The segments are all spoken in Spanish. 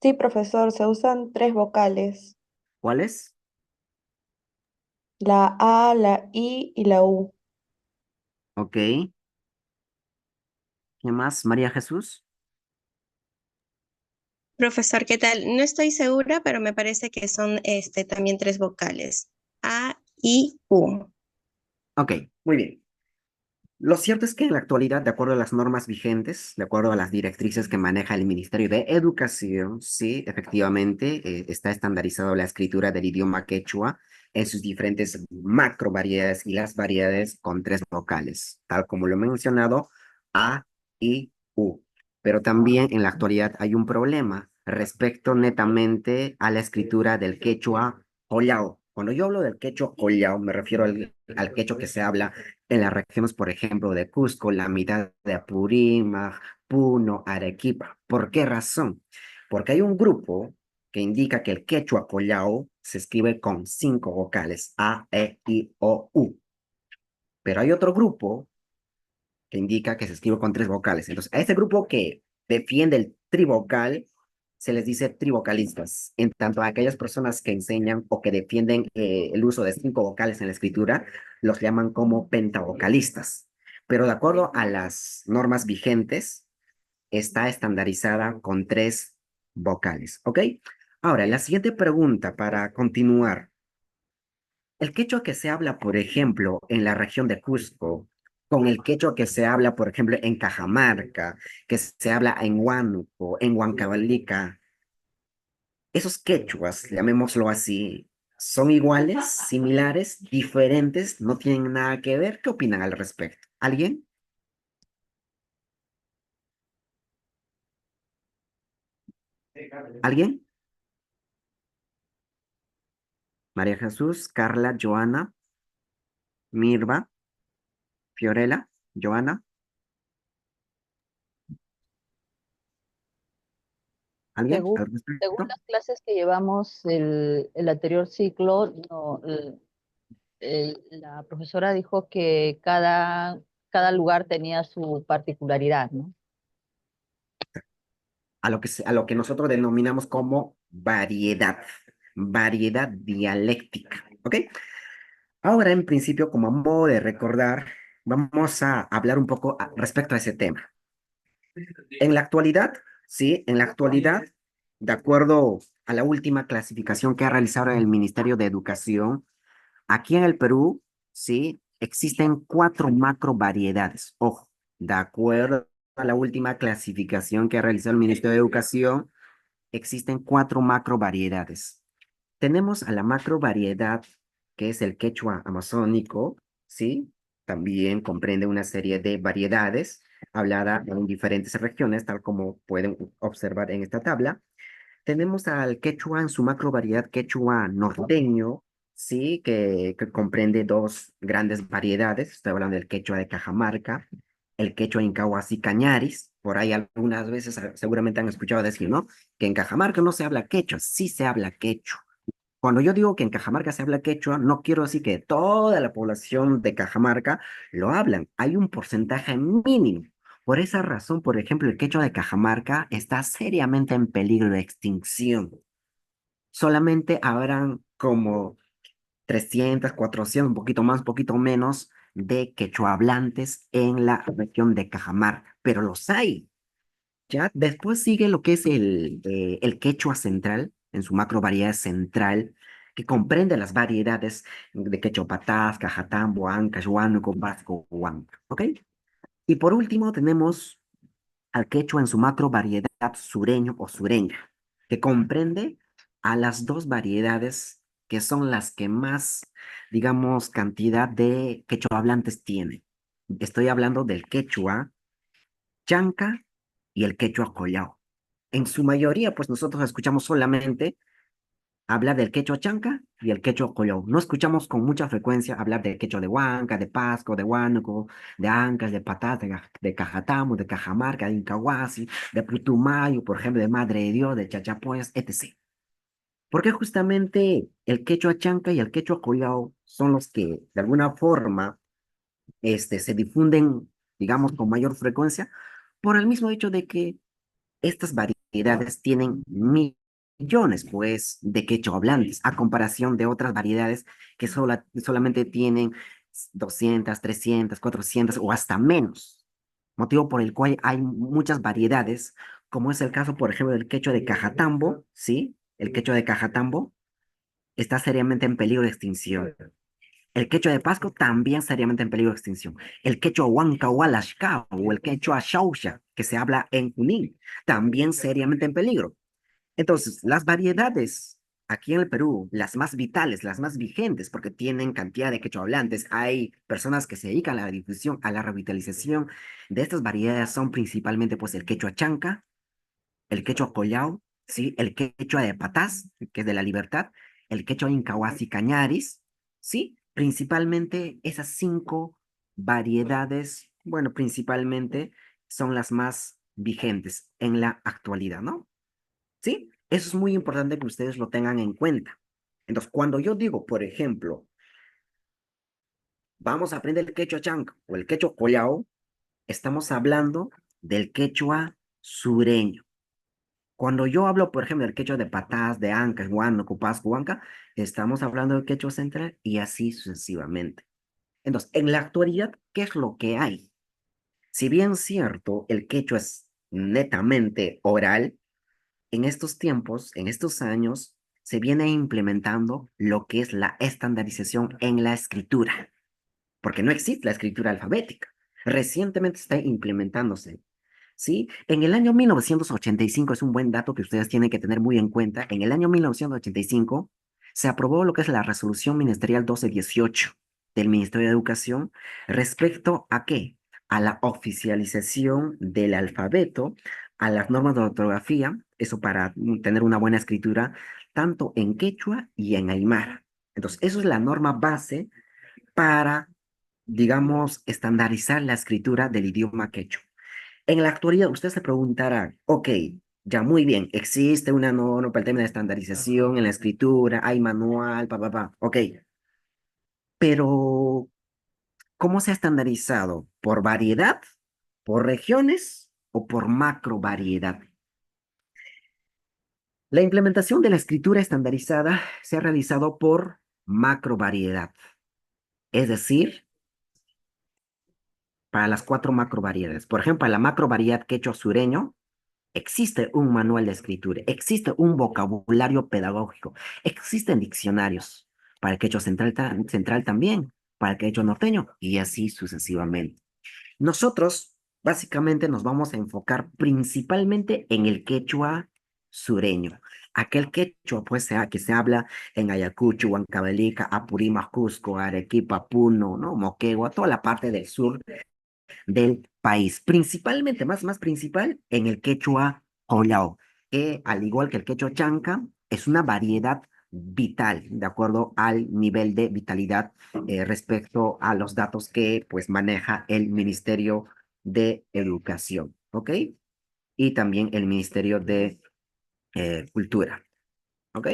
Sí, profesor, se usan tres vocales, ¿Cuáles? la A, la I y la U. Ok. ¿Qué más? María Jesús. Profesor, ¿qué tal? No estoy segura, pero me parece que son también tres vocales. A, I, U. Ok, muy bien. Lo cierto es que en la actualidad, de acuerdo a las normas vigentes, de acuerdo a las directrices que maneja el Ministerio de Educación, sí, efectivamente, está estandarizado la escritura del idioma quechua en sus diferentes macro variedades y las variedades con tres vocales, tal como lo he mencionado, A, I, U. Pero también en la actualidad hay un problema respecto netamente a la escritura del quechua collao. Cuando yo hablo del quechua collao, me refiero al quechua que se habla en las regiones, por ejemplo, de Cusco, la mitad de Apurímac, Puno, Arequipa. ¿Por qué razón? Porque hay un grupo que indica que el quechua collao se escribe con cinco vocales, A, E, I, O, U. Pero hay otro grupo que indica que se escribe con tres vocales. Entonces, a este grupo que defiende el trivocal, se les dice trivocalistas. En tanto a aquellas personas que enseñan o que defienden el uso de cinco vocales en la escritura, los llaman como pentavocalistas. Pero de acuerdo a las normas vigentes, está estandarizada con tres vocales. ¿Ok? Ahora, la siguiente pregunta para continuar. El quechua que se habla, por ejemplo, en la región de Cusco, con el quechua que se habla, por ejemplo, en Cajamarca, que se habla en Huánuco, en Huancavelica, esos quechuas, llamémoslo así, ¿son iguales, similares, diferentes, no tienen nada que ver? ¿Qué opinan al respecto? ¿Alguien? ¿Alguien? María Jesús, Carla, Joana, Mirva, Fiorella, Joana, ¿alguien Según, al según respecto? las clases que llevamos el anterior ciclo, la profesora dijo que cada lugar tenía su particularidad, ¿no? A lo que nosotros denominamos como variedad, variedad dialéctica, ¿ok? Ahora, en principio, como a modo de recordar, vamos a hablar un poco respecto a ese tema. En la actualidad, sí, en la actualidad, de acuerdo a la última clasificación que ha realizado el Ministerio de Educación, aquí en el Perú, sí, existen cuatro macro variedades. Ojo, de acuerdo a la última clasificación que ha realizado el Ministerio de Educación, existen cuatro macro variedades. Tenemos a la macro variedad que es el quechua amazónico, ¿sí? También comprende una serie de variedades hablada en diferentes regiones, tal como pueden observar en esta tabla. Tenemos al quechua en su macro variedad quechua norteño, ¿sí? Que comprende dos grandes variedades. Estoy hablando del quechua de Cajamarca, el quechua incahuasi cañaris. Por ahí algunas veces seguramente han escuchado decir, ¿no? Que en Cajamarca no se habla quechua, sí se habla quechua. Cuando yo digo que en Cajamarca se habla quechua, no quiero decir que toda la población de Cajamarca lo hablan. Hay un porcentaje mínimo. Por esa razón, por ejemplo, el quechua de Cajamarca está seriamente en peligro de extinción. Solamente habrán como 300, 400, un poquito más, un poquito menos de quechua hablantes en la región de Cajamarca, pero los hay. Ya después sigue lo que es el quechua central, en su macro variedad central, que comprende las variedades de quechua patás, cajatambo, ancash, huánuco, vasco, huanca. ¿Ok? Y por último tenemos al quechua en su macro variedad sureño o sureña, que comprende a las dos variedades que son las que más, digamos, cantidad de quechua hablantes tienen. Estoy hablando del quechua chanca y el quechua collao. En su mayoría, pues nosotros escuchamos solamente hablar del quechua chanca y el quechua collao. No escuchamos con mucha frecuencia hablar del quechua de Huanca, de Pasco, de Huánuco, de Ancas, de Patás, de Cajatamu, de Cajamarca, de Incahuasi, de Putumayo, por ejemplo, de Madre de Dios, de Chachapoyas, etc. Porque justamente el quechua chanca y el quechua collao son los que, de alguna forma, se difunden, digamos, con mayor frecuencia, por el mismo hecho de que estas variedades variedades tienen millones, pues, de quechua hablantes, a comparación de otras variedades que solamente tienen 200, 300, 400 o hasta menos. Motivo por el cual hay muchas variedades, como es el caso, por ejemplo, del quechua de Cajatambo, ¿sí? El quechua de Cajatambo está seriamente en peligro de extinción. El quechua de Pasco también seriamente en peligro de extinción. El quechua Huancahualashca o el quechua Xauxa, que se habla en Junín, también seriamente en peligro. Entonces, las variedades aquí en el Perú, las más vitales, las más vigentes, porque tienen cantidad de quechua hablantes, hay personas que se dedican a la difusión, a la revitalización de estas variedades, son principalmente pues el quechua chanca, el quechua collao, ¿sí? El quechua de Patás, que es de la Libertad, el quechua incahuasi cañaris, ¿sí? Principalmente esas 5 variedades, bueno, principalmente son las más vigentes en la actualidad, ¿no? ¿Sí? Eso es muy importante que ustedes lo tengan en cuenta. Entonces, cuando yo digo, por ejemplo, vamos a aprender el quechua chanca o el quechua collao, estamos hablando del quechua sureño. Cuando yo hablo, por ejemplo, del quechua de Patás, de Ancash, Huánuco, Pasco, Huanca, estamos hablando del quechua central y así sucesivamente. Entonces, en la actualidad, ¿qué es lo que hay? Si bien cierto, el quechua es netamente oral, en estos tiempos, en estos años, se viene implementando lo que es la estandarización en la escritura, porque no existe la escritura alfabética. Recientemente está implementándose. ¿Sí? En el año 1985 es un buen dato que ustedes tienen que tener muy en cuenta. En el año 1985 se aprobó lo que es la Resolución Ministerial 1218 del Ministerio de Educación respecto a qué? A la oficialización del alfabeto, a las normas de ortografía, eso para tener una buena escritura, tanto en quechua y en aymara. Entonces, eso es la norma base para, digamos, estandarizar la escritura del idioma quechua. En la actualidad, usted se preguntará, ok, ya muy bien, existe una norma para el tema de estandarización en la escritura, hay manual, ok, pero ¿cómo se ha estandarizado? ¿Por variedad, por regiones o por macro variedad? La implementación de la escritura estandarizada se ha realizado por macro variedad, es decir, para las 4 macro variedades. Por ejemplo, para la macro variedad quechua sureño, existe un manual de escritura, existe un vocabulario pedagógico, existen diccionarios para el quechua central también, para el quechua norteño y así sucesivamente. Nosotros básicamente nos vamos a enfocar principalmente en el quechua sureño, aquel quechua pues que se habla en Ayacucho, Huancavelica, Apurímac, Cusco, Arequipa, Puno, ¿no? Moquegua, toda la parte del sur del país, principalmente, más principal, en el quechua collao, que al igual que el quechua chanca, es una variedad vital, de acuerdo al nivel de vitalidad respecto a los datos que pues maneja el Ministerio de Educación, ¿ok? Y también el Ministerio de Cultura, ¿ok?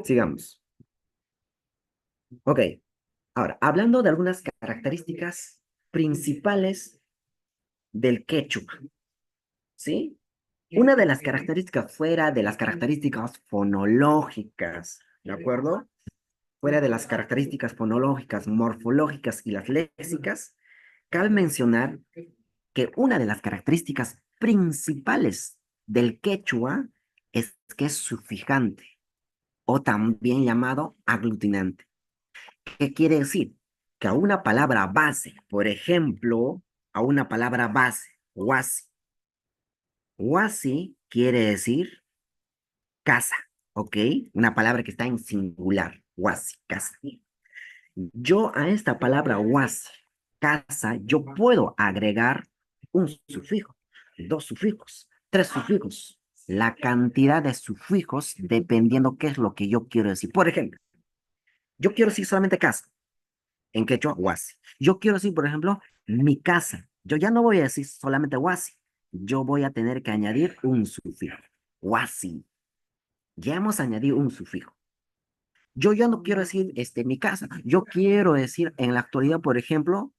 Sigamos. Ok, ahora, hablando de algunas características principales del quechua, ¿sí? Una de las características fuera de las características fonológicas, ¿de acuerdo? Fuera de las características fonológicas, morfológicas y las léxicas, cabe mencionar que una de las características principales del quechua es que es sufijante o también llamado aglutinante. ¿Qué quiere decir? Que a una palabra base, por ejemplo, a una palabra base, huasi, huasi quiere decir casa, ¿ok? Una palabra que está en singular, huasi, casa. Yo a esta palabra huasi, casa, yo puedo agregar un sufijo, 2 sufijos, 3 sufijos, la cantidad de sufijos dependiendo qué es lo que yo quiero decir. Por ejemplo, yo quiero decir solamente casa, en quechua, huasi. Yo quiero decir, por ejemplo, mi casa. Yo ya no voy a decir solamente huasi, yo voy a tener que añadir un sufijo, huasi. Ya hemos añadido un sufijo. Yo ya no quiero decir mi casa. Yo quiero decir en la actualidad, por ejemplo,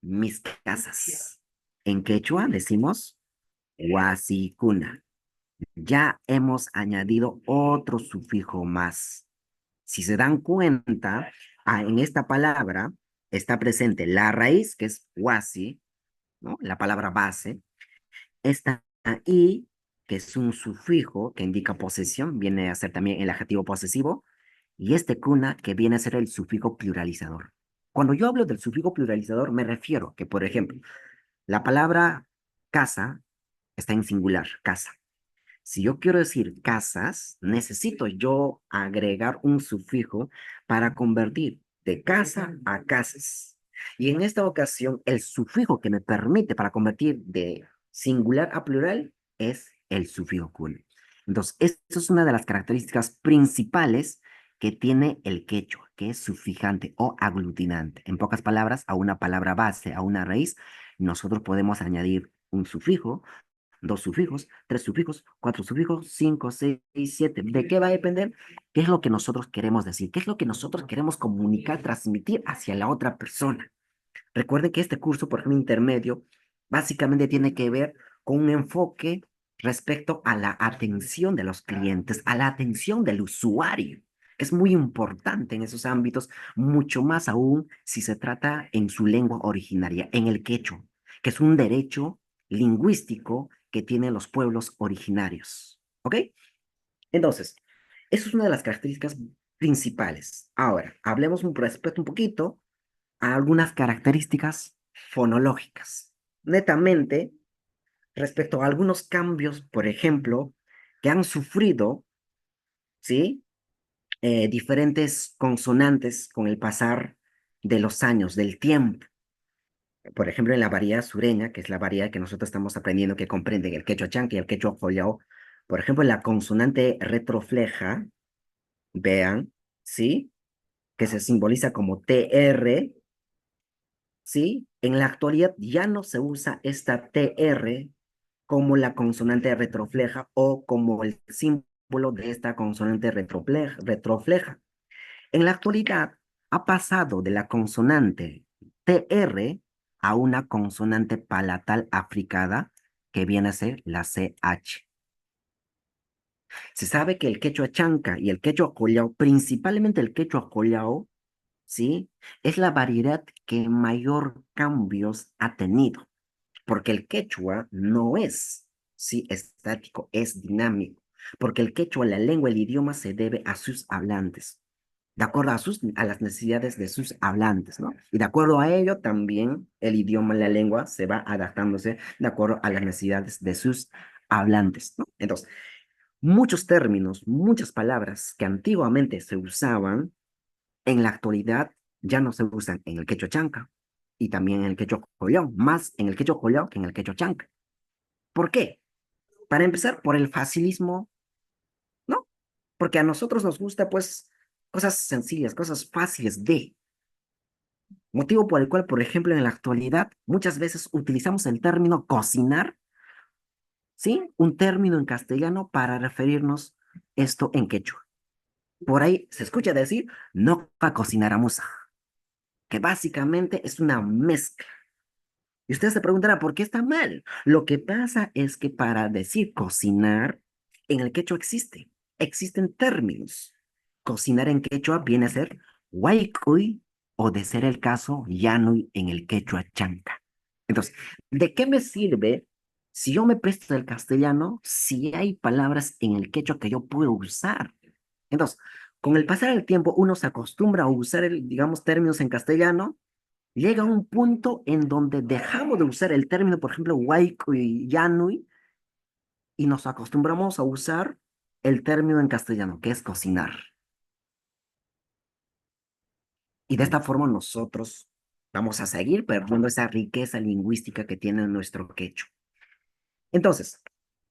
mis casas. En quechua decimos huasicuna. ya hemos añadido otro sufijo más. Si se dan cuenta, en esta palabra está presente la raíz, que es huasi, ¿no? La palabra base. Está i, que es un sufijo que indica posesión, viene a ser también el adjetivo posesivo, y este cuna, que viene a ser el sufijo pluralizador. Cuando yo hablo del sufijo pluralizador, me refiero que, por ejemplo, la palabra casa está en singular, casa. Si yo quiero decir casas, necesito yo agregar un sufijo para convertir de casa a casas. Y en esta ocasión, el sufijo que me permite para convertir de singular a plural es el sufijo kun. Entonces, esto es una de las características principales que tiene el quechua, que es sufijante o aglutinante. En pocas palabras, a una palabra base, a una raíz, nosotros podemos añadir un sufijo, dos sufijos, tres sufijos, cuatro sufijos, cinco, seis, siete. ¿De qué va a depender? ¿Qué es lo que nosotros queremos decir? ¿Qué es lo que nosotros queremos comunicar, transmitir hacia la otra persona? Recuerden que este curso, por ejemplo, intermedio, básicamente tiene que ver con un enfoque respecto a la atención de los clientes, a la atención del usuario. Es muy importante en esos ámbitos, mucho más aún si se trata en su lengua originaria, en el quechua, que es un derecho lingüístico que tienen los pueblos originarios. ¿Ok? Entonces, eso es una de las características principales. Ahora, hablemos respecto un poquito a algunas características fonológicas. Netamente, respecto a algunos cambios, por ejemplo, que han sufrido, ¿sí? Diferentes consonantes con el pasar de los años, del tiempo. Por ejemplo, en la variedad sureña, que es la variedad que nosotros estamos aprendiendo, que comprende el quechua chanca y el quechua collao, por ejemplo, la consonante retrofleja, vean, ¿sí? Que se simboliza como TR, ¿sí? En la actualidad ya no se usa esta TR como la consonante retrofleja o como el símbolo de esta consonante retrofleja. En la actualidad ha pasado de la consonante TR a una consonante palatal africada que viene a ser la CH. Se sabe que el quechua chanca y el quechua collao, principalmente el quechua collao, ¿sí? Es la variedad que mayor cambios ha tenido, porque el quechua no es, sí, estático, es dinámico, porque el quechua, la lengua, el idioma se debe a sus hablantes, de acuerdo a las necesidades de sus hablantes, ¿no? Y de acuerdo a ello también el idioma, la lengua se va adaptándose de acuerdo a las necesidades de sus hablantes, ¿no? Entonces, muchos términos, muchas palabras que antiguamente se usaban, en la actualidad ya no se usan en el quechua chanca y también en el quechua collao, más en el quechua collao que en el quechua chanca. ¿Por qué? Para empezar, por el facilismo, ¿no? Porque a nosotros nos gusta, pues, cosas sencillas, cosas fáciles de. Motivo por el cual, por ejemplo, en la actualidad, muchas veces utilizamos el término cocinar, ¿sí? Un término en castellano para referirnos esto en quechua. Por ahí se escucha decir, no pa cocinar a musa, que básicamente es una mezcla. Y usted se preguntará, ¿por qué está mal? Lo que pasa es que para decir cocinar, en el quechua existen términos. Cocinar en quechua viene a ser huaycuy o de ser el caso llanuy en el quechua chanca. Entonces, ¿de qué me sirve si yo me presto del castellano si hay palabras en el quechua que yo puedo usar? Entonces, con el pasar del tiempo, uno se acostumbra a usar, digamos, términos en castellano. Llega un punto en donde dejamos de usar el término, por ejemplo, huayco y yanui, y nos acostumbramos a usar el término en castellano, que es cocinar. Y de esta forma nosotros vamos a seguir perdiendo esa riqueza lingüística que tiene nuestro quechua. Entonces,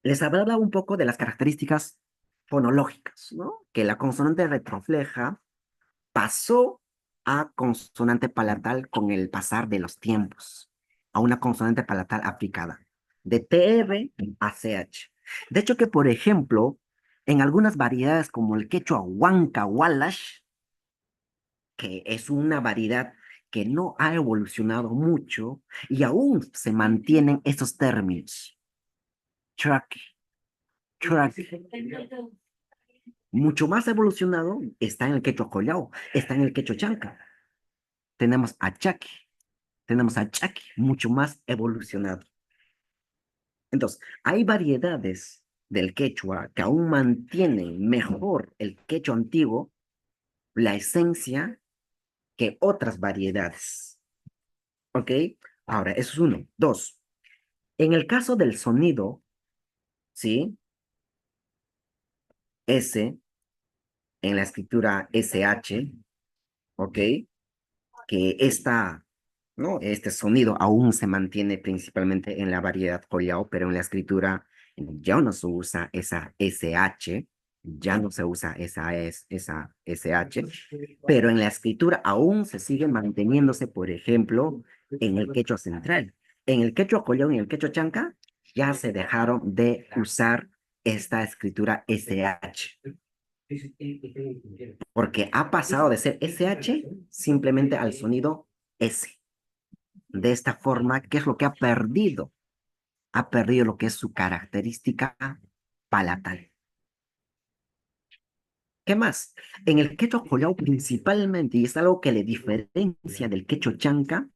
les hablaba un poco de las características fonológicas, ¿no? Que la consonante retrofleja pasó a consonante palatal con el pasar de los tiempos, a una consonante palatal aplicada, de TR a CH. De hecho que, por ejemplo, en algunas variedades como el quechua huanca walash, que es una variedad que no ha evolucionado mucho y aún se mantienen esos términos. Truck, truck. Mucho más evolucionado está en el quechua collao, está en el quechua chanca. Tenemos achaque, mucho más evolucionado. Entonces, hay variedades del quechua que aún mantienen mejor el quechua antiguo, la esencia, que otras variedades. ¿Ok? Ahora, eso es uno. Dos, en el caso del sonido, ¿sí? S, en la escritura SH, ¿ok? Que ¿no? Este sonido aún se mantiene principalmente en la variedad collao, pero en la escritura ya no se usa esa SH, ya no se usa esa SH, pero en la escritura aún se sigue manteniéndose, por ejemplo, en el quechua central. En el quechua collao y en el quechua chanca ya se dejaron de usar esta escritura SH, porque ha pasado de ser SH simplemente al sonido S. De esta forma, ¿qué es lo que ha perdido? Ha perdido lo que es su característica palatal. ¿Qué más? En el quechua collao principalmente, y es algo que le diferencia del quechua chanca,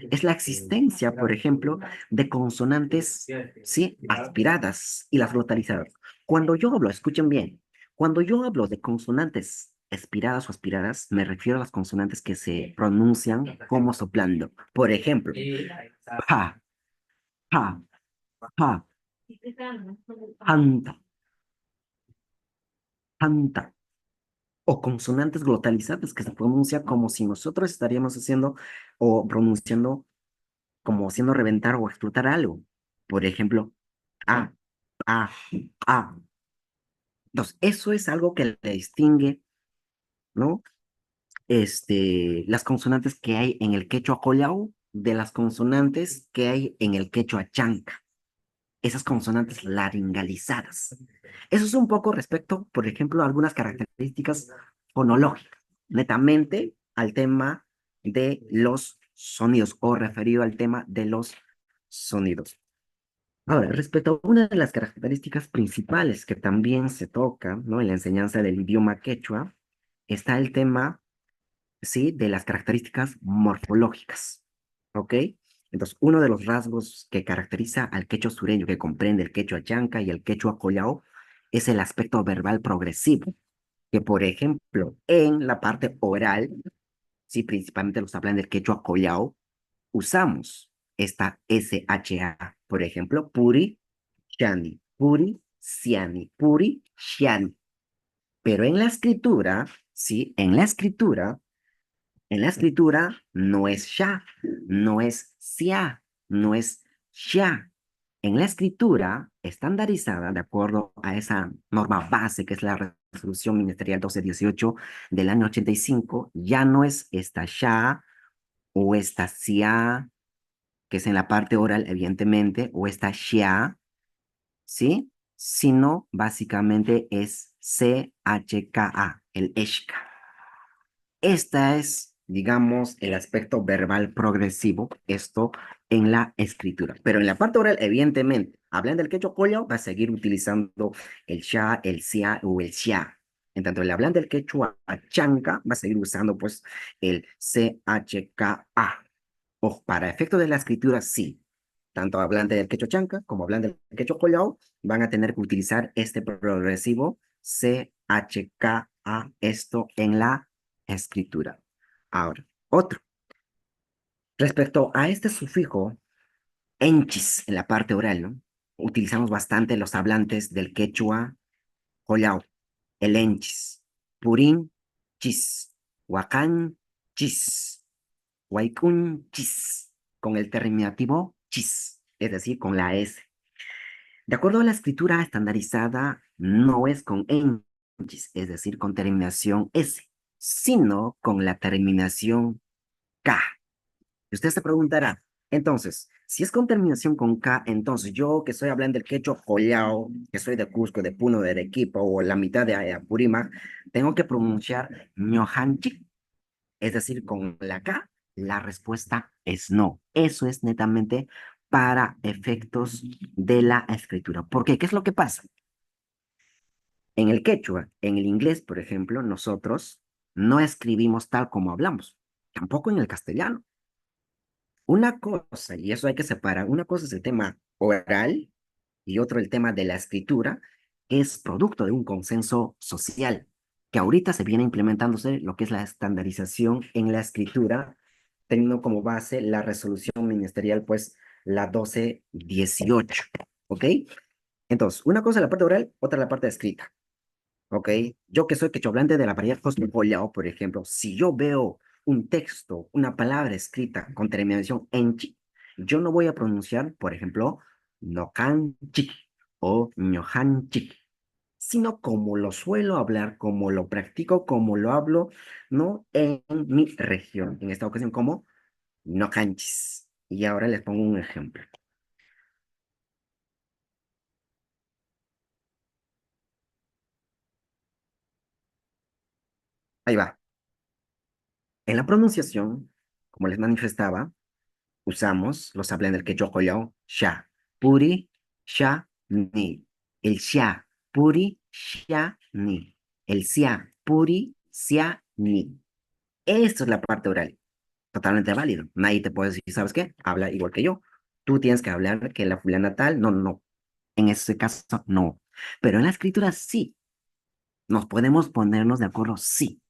es la existencia, por ejemplo, de consonantes, ¿sí? Aspiradas y las glotalizadas. Cuando yo hablo, escuchen bien, cuando yo hablo de consonantes aspiradas o aspiradas, me refiero a las consonantes que se pronuncian como soplando. Por ejemplo, pa, pa, pa, anta, anta. O consonantes glotalizadas que se pronuncia como si nosotros estaríamos haciendo o pronunciando como haciendo reventar o explotar algo. Por ejemplo, a, a, a. Entonces, eso es algo que le distingue, ¿no? Las consonantes que hay en el quechua collao de las consonantes que hay en el quechua chanca. Esas consonantes laringalizadas. Eso es un poco respecto, por ejemplo, a algunas características fonológicas, netamente al tema de los sonidos o referido al tema de los sonidos. Ahora, respecto a una de las características principales que también se toca, ¿no? En la enseñanza del idioma quechua, está el tema, ¿sí? De las características morfológicas, ¿ok? Entonces, uno de los rasgos que caracteriza al quechua sureño, que comprende el quechua chanca y el quechua collao, es el aspecto verbal progresivo, que por ejemplo, en la parte oral, sí, principalmente los hablan del quechua collao, usamos esta SHA, por ejemplo, puri, shani, puri, siani, puri, shiani. Pero en la escritura, sí, en la escritura no es sha, no es sia, no es sha. En la escritura estandarizada, de acuerdo a esa norma base que es la Resolución Ministerial 1218 del año 85, ya no es esta sha o esta sia, que es en la parte oral, evidentemente, o esta shia, ¿sí? Sino básicamente es CHKA, el eshka. Esta es, digamos, el aspecto verbal progresivo, esto en la escritura. Pero en la parte oral, evidentemente, hablando del quechua collao, va a seguir utilizando el sha, el sia o el sha. En tanto, el hablante del quechua chanca va a seguir usando, pues, el CHKA. O para efecto de la escritura, sí. Tanto hablante del quechua chanca como hablante del quechua collao van a tener que utilizar este progresivo CHKA, esto en la escritura. Ahora, otro. Respecto a este sufijo enchis en la parte oral, ¿no? Utilizamos bastante los hablantes del quechua collao, el enchis, purín, chis, huacán, chis, huaycún, chis, con el terminativo chis, es decir, con la S. De acuerdo a la escritura estandarizada, no es con enchis, es decir, con terminación S, sino con la terminación K. Y usted se preguntará, entonces, si es con terminación con K, entonces yo que estoy hablando del quechua collao, que soy de Cusco, de Puno, de Arequipa o la mitad de Apurímac, tengo que pronunciar ñojanchik, es decir, con la K. La respuesta es no. Eso es netamente para efectos de la escritura. ¿Por qué? ¿Qué es lo que pasa? En el quechua, en el inglés, por ejemplo, nosotros no escribimos tal como hablamos, tampoco en el castellano. Una cosa, y eso hay que separar, una cosa es el tema oral y otro el tema de la escritura, que es producto de un consenso social, que ahorita se viene implementándose lo que es la estandarización en la escritura, teniendo como base la resolución ministerial, pues la 1218, ¿ok? Entonces, una cosa es la parte oral, otra la parte escrita. ¿Ok? Yo que soy quechohablante de la variedad cosmopolio, por ejemplo, si yo veo un texto, una palabra escrita con terminación enchi, yo no voy a pronunciar, por ejemplo, nocanchi o ñojanchi, sino como lo suelo hablar, como lo practico, como lo hablo, ¿no? En mi región. En esta ocasión, como nocanchis. Y ahora les pongo un ejemplo. Ahí va. En la pronunciación, como les manifestaba, usamos los hablan del quechua collao, sha, puri, sha, ni. El sha, puri, sha, ni. El sia, puri, sia, ni. Esto es la parte oral. Totalmente válido. Nadie te puede decir, ¿sabes qué? Habla igual que yo. Tú tienes que hablar que la fulana tal. No, no, no. En ese caso, no. Pero en la escritura sí. Nos podemos ponernos de acuerdo, sí.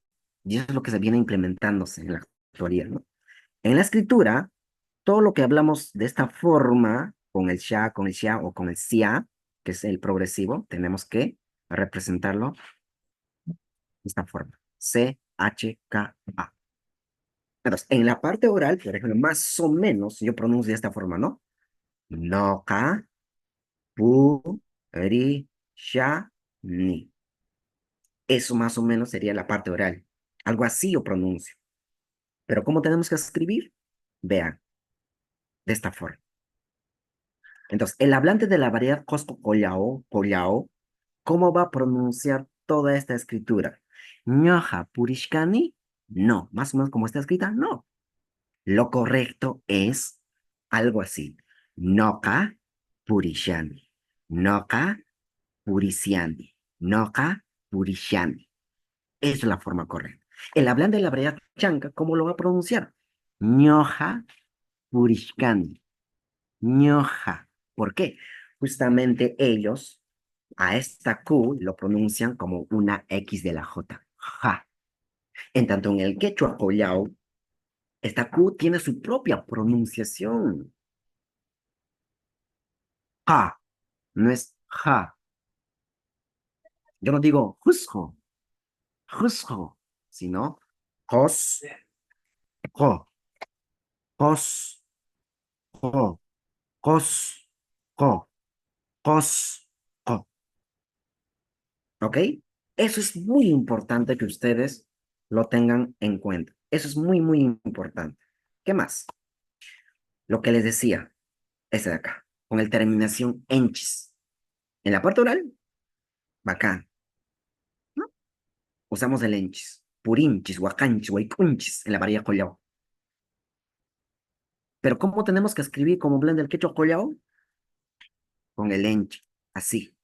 Y eso es lo que se viene implementándose en la actualidad, ¿no? En la escritura, todo lo que hablamos de esta forma, con el sha o con el sia, que es el progresivo, tenemos que representarlo de esta forma. C-H-K-A. Entonces, en la parte oral, por ejemplo, más o menos yo pronuncio de esta forma, ¿no? No, ka, pu, ri, sha, ni. Eso más o menos sería la parte oral. Algo así yo pronuncio. Pero ¿cómo tenemos que escribir? Vean, de esta forma. Entonces, el hablante de la variedad Cosco-Collao, Collao, ¿cómo va a pronunciar toda esta escritura? Ñoja Purishkani, no. Más o menos como está escrita, no. Lo correcto es algo así. Noka Purishani. Noka Purisiani. Noka Purishani. Esa es la forma correcta. El hablante de la variedad chanca, ¿cómo lo va a pronunciar? Ñoja Purishkani. Ñoja. ¿Por qué? Justamente ellos a esta Q lo pronuncian como una X de la J. Ja. En tanto en el quechua collao, esta Q tiene su propia pronunciación. Ja. No es ja. Yo no digo juzgo, sino jos, jo, jos, jo, jos, jo, jos, jo. ¿Ok? Eso es muy importante que ustedes lo tengan en cuenta. Eso es muy, muy importante. ¿Qué más? Lo que les decía, ese de acá, con el terminación enchis. En la parte oral, bacán, ¿no? Usamos el enchis, purinchis, huacanchis, huaycunchis, en la variedad collao. Pero ¿cómo tenemos que escribir como blend del quechua collao? Con el enchi, así.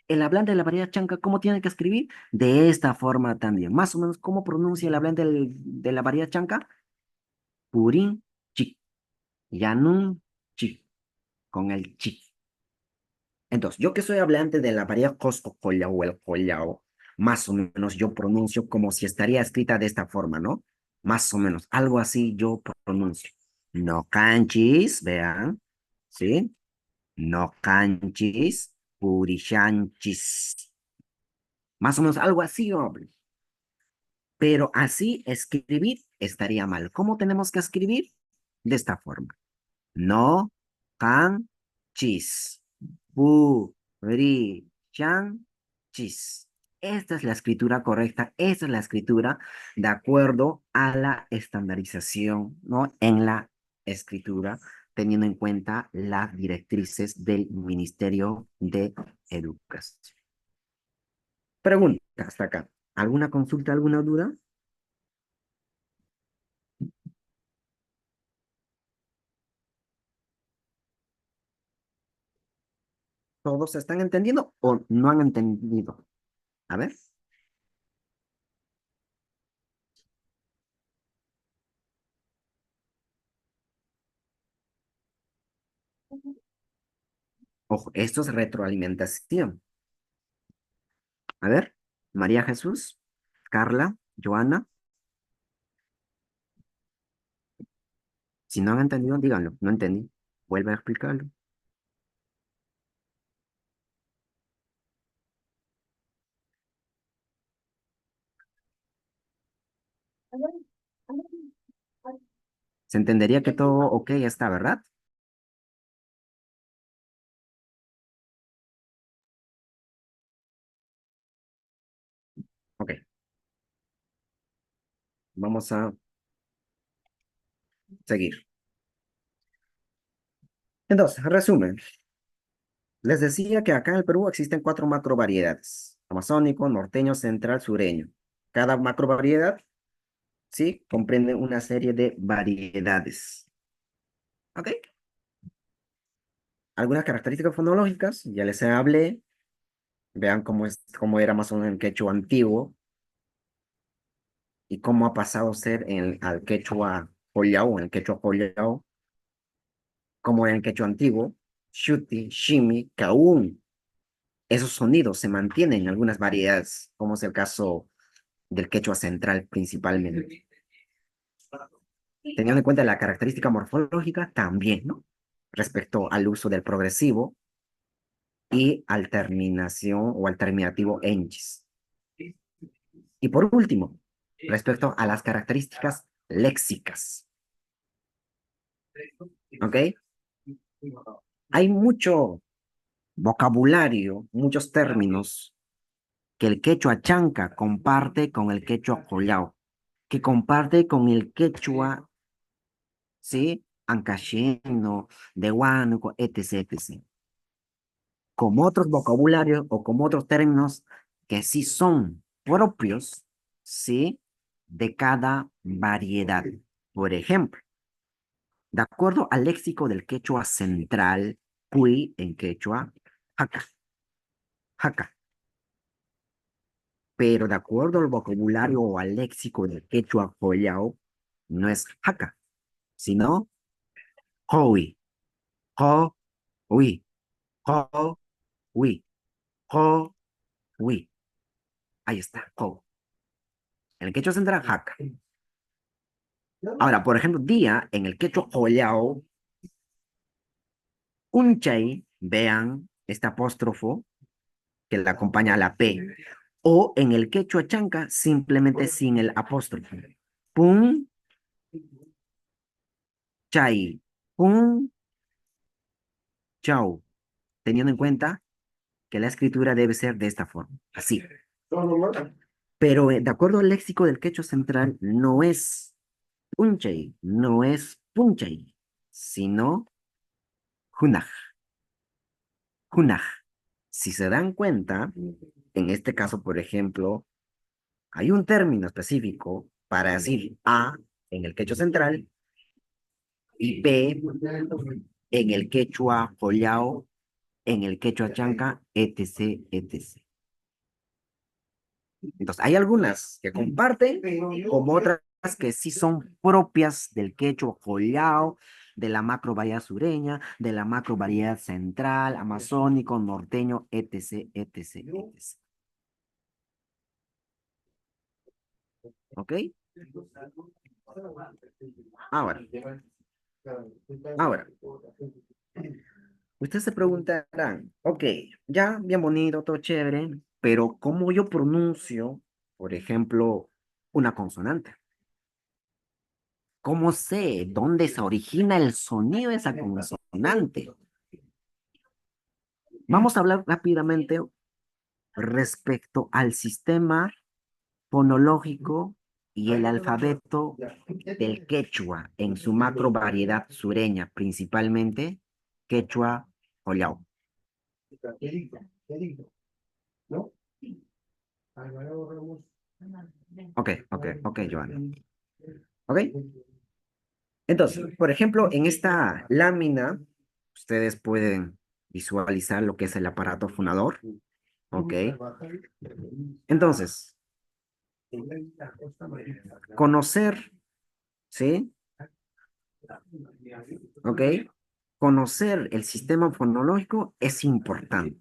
El hablante de la variedad chanca, ¿cómo tiene que escribir? De esta forma también. Más o menos, ¿cómo pronuncia el hablante de la variedad chanca? Purín, chi, yanun, chi, con el chi. Entonces, yo que soy hablante de la variedad Cosco Collao o el Collao, más o menos yo pronuncio como si estaría escrita de esta forma, ¿no? Más o menos, algo así yo pronuncio. No canchis, vean, ¿sí? No canchis, purishanchis. Más o menos algo así yo hablo. Pero así escribir estaría mal. ¿Cómo tenemos que escribir? De esta forma. No canchis. Bu, ri, chan, chis. Esta es la escritura correcta, esta es la escritura de acuerdo a la estandarización, ¿no? En la escritura, teniendo en cuenta las directrices del Ministerio de Educación. Pregunta hasta acá. ¿Alguna consulta, alguna duda? ¿Todos están entendiendo o no han entendido? A ver. Ojo, esto es retroalimentación. A ver, María Jesús, Carla, Joana. Si no han entendido, díganlo. No entendí. Vuelve a explicarlo. Se entendería que todo ok está, ¿verdad? Ok, vamos a seguir. Entonces, resumen. Les decía que acá en el Perú existen 4 macrovariedades. Amazónico, norteño, central, sureño. Cada macrovariedad, ¿sí? Comprende una serie de variedades. ¿Ok? Algunas características fonológicas, ya les hablé. Vean cómo era más o menos el quechua antiguo y cómo ha pasado a ser al quechua collao, en el quechua collao, como en el quechua antiguo, shuti, shimi, kaun. Esos sonidos se mantienen en algunas variedades, como es el caso del quechua central principalmente. Teniendo en cuenta la característica morfológica también, ¿no? Respecto al uso del progresivo y al terminación o al terminativo enchis. Y por último, respecto a las características léxicas. ¿Ok? Hay mucho vocabulario, muchos términos que el quechua chanca comparte con el quechua collao, que comparte con el quechua, ¿sí? Ancashino, de Huánuco, etc, etc. Como otros vocabularios o como otros términos que sí son propios, ¿sí? De cada variedad. Por ejemplo, de acuerdo al léxico del quechua central, Puy en quechua, jaca, jaca. Pero de acuerdo al vocabulario o al léxico del quechua collao, no es jaca, sino hoy, ho, ui, ho, ui, ho, ui. Ahí está, ho. En el quechua central, jaca. Ahora, por ejemplo, día en el quechua collao, unchay, vean este apóstrofo que le acompaña a la P, o en el quechua chanca, simplemente sin el apóstrofo. Pum, chay, pum, chau, teniendo en cuenta que la escritura debe ser de esta forma, así. Pero de acuerdo al léxico del quechua central, no es punchay, no es punchay, sino junaj, junaj. Si se dan cuenta, en este caso, por ejemplo, hay un término específico para decir A en el quechua central y B en el quechua collao, en el quechua chanca, etc, etc. Entonces, hay algunas que comparten, como otras que sí son propias del quechua collao, de la macro variedad sureña, de la macro variedad central, amazónico, norteño, etc, etc, etc. ¿Ok? Ahora, ahora, ustedes se preguntarán, ok, ya, bien bonito, todo chévere, pero ¿cómo yo pronuncio, por ejemplo, una consonante? ¿Cómo sé dónde se origina el sonido de esa consonante? Vamos a hablar rápidamente respecto al sistema fonológico y el alfabeto del quechua en su macro variedad sureña, principalmente quechua collao. Ok, Joana. Ok. Entonces, por ejemplo, en esta lámina, ustedes pueden visualizar lo que es el aparato fonador. ¿Ok? Entonces, conocer, ¿sí? ¿Ok? Conocer el sistema fonológico es importante.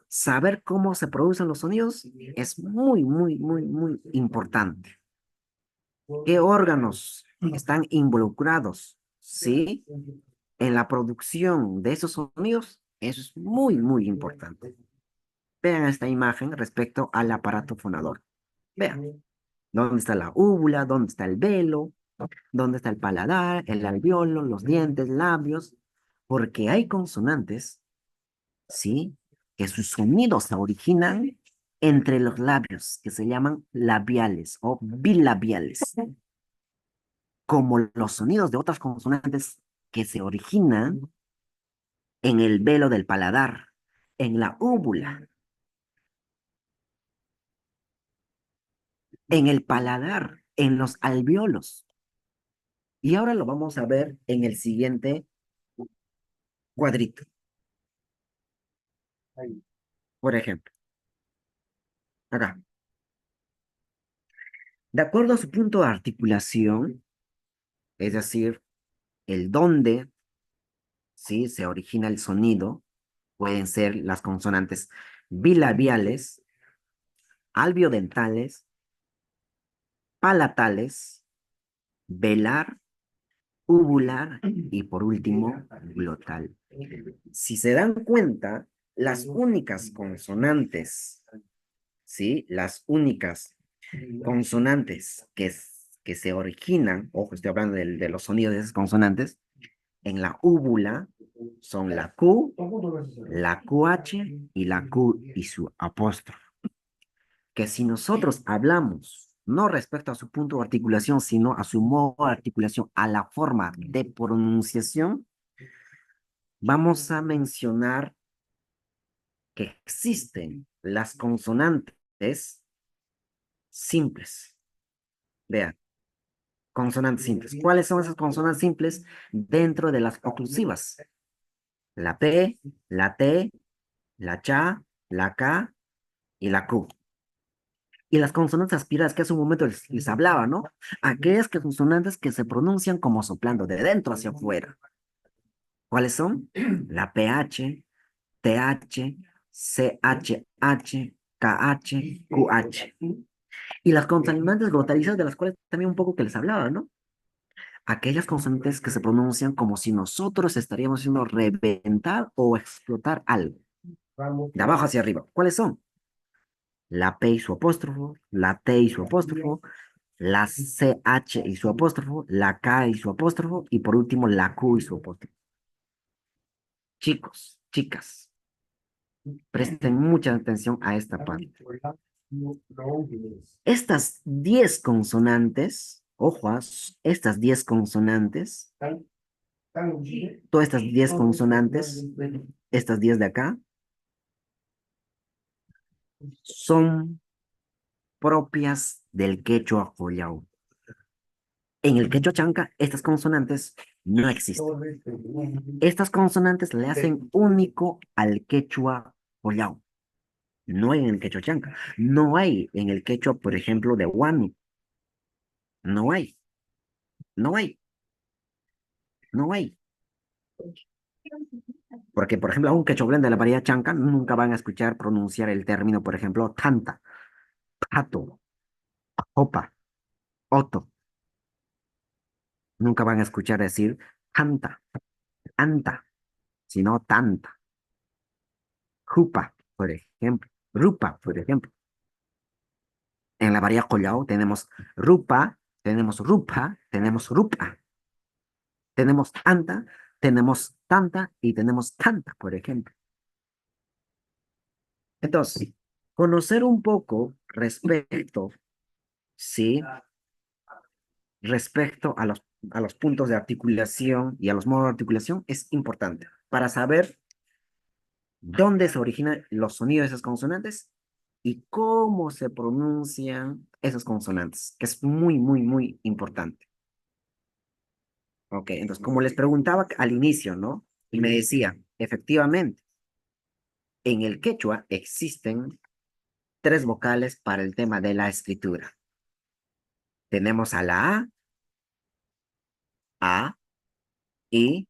Saber cómo se producen los sonidos es muy, muy, muy, muy importante. ¿Qué órganos están involucrados, sí, en la producción de esos sonidos? Eso es muy, muy importante. Vean esta imagen respecto al aparato fonador. Vean, ¿dónde está la úvula? ¿Dónde está el velo? ¿Dónde está el paladar, el alveolo, los dientes, labios? Porque hay consonantes, ¿sí? Que sus sonidos se originan entre los labios, que se llaman labiales o bilabiales, como los sonidos de otras consonantes que se originan en el velo del paladar, en la úvula, en el paladar, en los alveolos. Y ahora lo vamos a ver en el siguiente cuadrito. Por ejemplo, acá. De acuerdo a su punto de articulación, es decir, el dónde, ¿sí? Se origina el sonido, pueden ser las consonantes bilabiales, alveodentales, palatales, velar, uvular y por último, glotal. Si se dan cuenta, las únicas consonantes, ¿sí? Las únicas consonantes que se originan, ojo, estoy hablando de los sonidos de esas consonantes, en la úvula son la Q, la QH y la Q y su apóstrofe. Que si nosotros hablamos no respecto a su punto de articulación, sino a su modo de articulación, a la forma de pronunciación, vamos a mencionar que existen las consonantes simples. Vean, consonantes simples. ¿Cuáles son esas consonantes simples dentro de las oclusivas? La P, la T, la CH, la K y la Q. Y las consonantes aspiradas que hace un momento les hablaba, ¿no? Aquellas que consonantes que se pronuncian como soplando de dentro hacia afuera. ¿Cuáles son? La PH, TH, CHH, KH, QH. Y las consonantes glotalizadas de las cuales también un poco que les hablaba, ¿no? Aquellas consonantes que se pronuncian como si nosotros estaríamos haciendo reventar o explotar algo. De abajo hacia arriba. ¿Cuáles son? La P y su apóstrofo, la T y su apóstrofo, la CH y su apóstrofo, la K y su apóstrofo, y por último la Q y su apóstrofo. Chicos, chicas, presten mucha atención a esta parte. Estas 10 consonantes, ojo, estas 10 consonantes, todas estas 10 consonantes, estas 10 de acá, son propias del quechua collao. En el quechua chanca, estas consonantes no existen. Estas consonantes le hacen único al quechua collao. No hay en el quechua chanca. No hay en el quechua, por ejemplo, de Huánuco. No hay. No hay. No hay. Porque, por ejemplo, a un quechua de la variedad chanca nunca van a escuchar pronunciar el término, por ejemplo, tanta, pato, opa, oto. Nunca van a escuchar decir tanta, anta, sino tanta. Jupa, por ejemplo. Rupa, por ejemplo. En la variedad collao tenemos rupa, tenemos rupa, tenemos rupa. Tenemos anta, tenemos tanta y tenemos tanta, por ejemplo. Entonces, conocer un poco respecto, ¿sí? Respecto a los puntos de articulación y a los modos de articulación es importante para saber dónde se originan los sonidos de esas consonantes y cómo se pronuncian esas consonantes, que es muy, muy, muy importante. Ok, entonces, como les preguntaba al inicio, ¿no? Y me decía, efectivamente, En el quechua existen 3 vocales para el tema de la escritura. Tenemos a la A, I,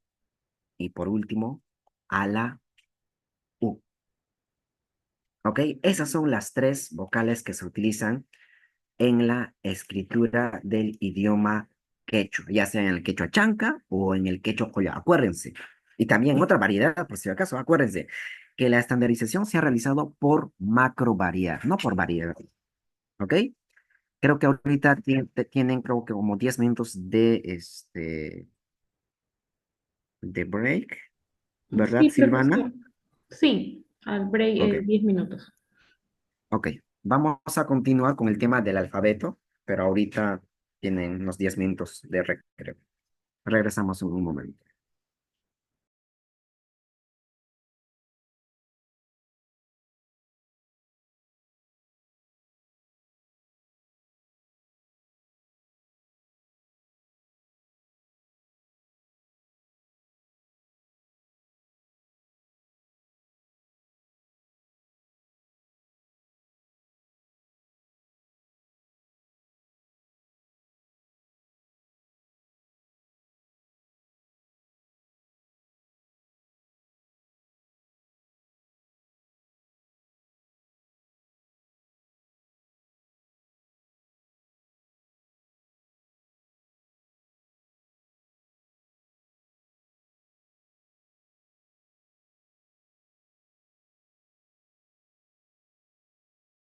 y por último, a la U. ¿Ok? Esas son las 3 vocales que se utilizan en la escritura del idioma quechua, ya sea en el quechua chanca o en el quechua collao. Acuérdense. Y también otra variedad, por si acaso, acuérdense que la estandarización se ha realizado por macrovariedad, no por variedad. ¿Ok? Creo que ahorita tienen, creo que como 10 minutos de break, ¿verdad, Sí, Silvana? profesor. Sí, al break Ok, 10 minutos. ok. Vamos a continuar con el tema del alfabeto, pero ahorita tienen unos 10 minutos de recreo. Regresamos en un momento.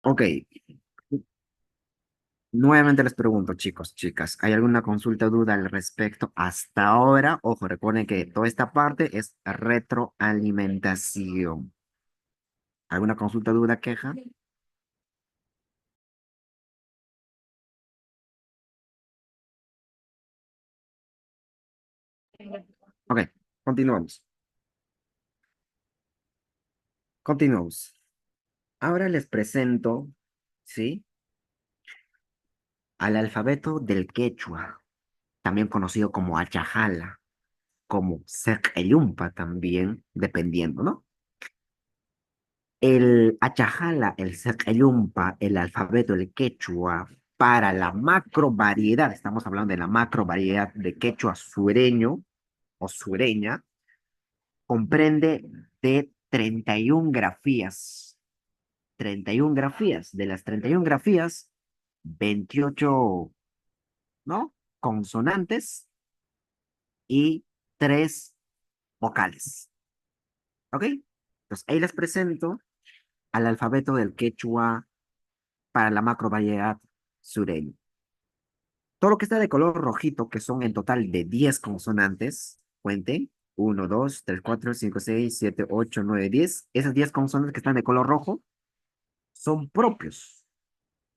Ok, nuevamente les pregunto, chicos, chicas, ¿hay alguna consulta o duda al respecto hasta ahora? Ojo, recuerden que toda esta parte es retroalimentación. ¿Alguna consulta, duda, queja? Ok, continuamos. Continuamos. Ahora les presento, ¿sí? Al alfabeto del quechua, también conocido como achajala, como sekeyumpa también, dependiendo, ¿no? El achajala, el sekeyumpa, el alfabeto del quechua, para la macro variedad, estamos hablando de la macro variedad de quechua sureño o sureña, comprende de 31 grafías. 31 grafías. De las 31 grafías, 28, ¿no? Consonantes y 3 vocales. ¿Ok? Entonces, ahí les presento al alfabeto del quechua para la macrovariedad sureña. Todo lo que está de color rojito, que son en total de 10 consonantes, cuenten, 1, 2, 3, 4, 5, 6, 7, 8, 9, 10. Esas 10 consonantes que están de color rojo son propios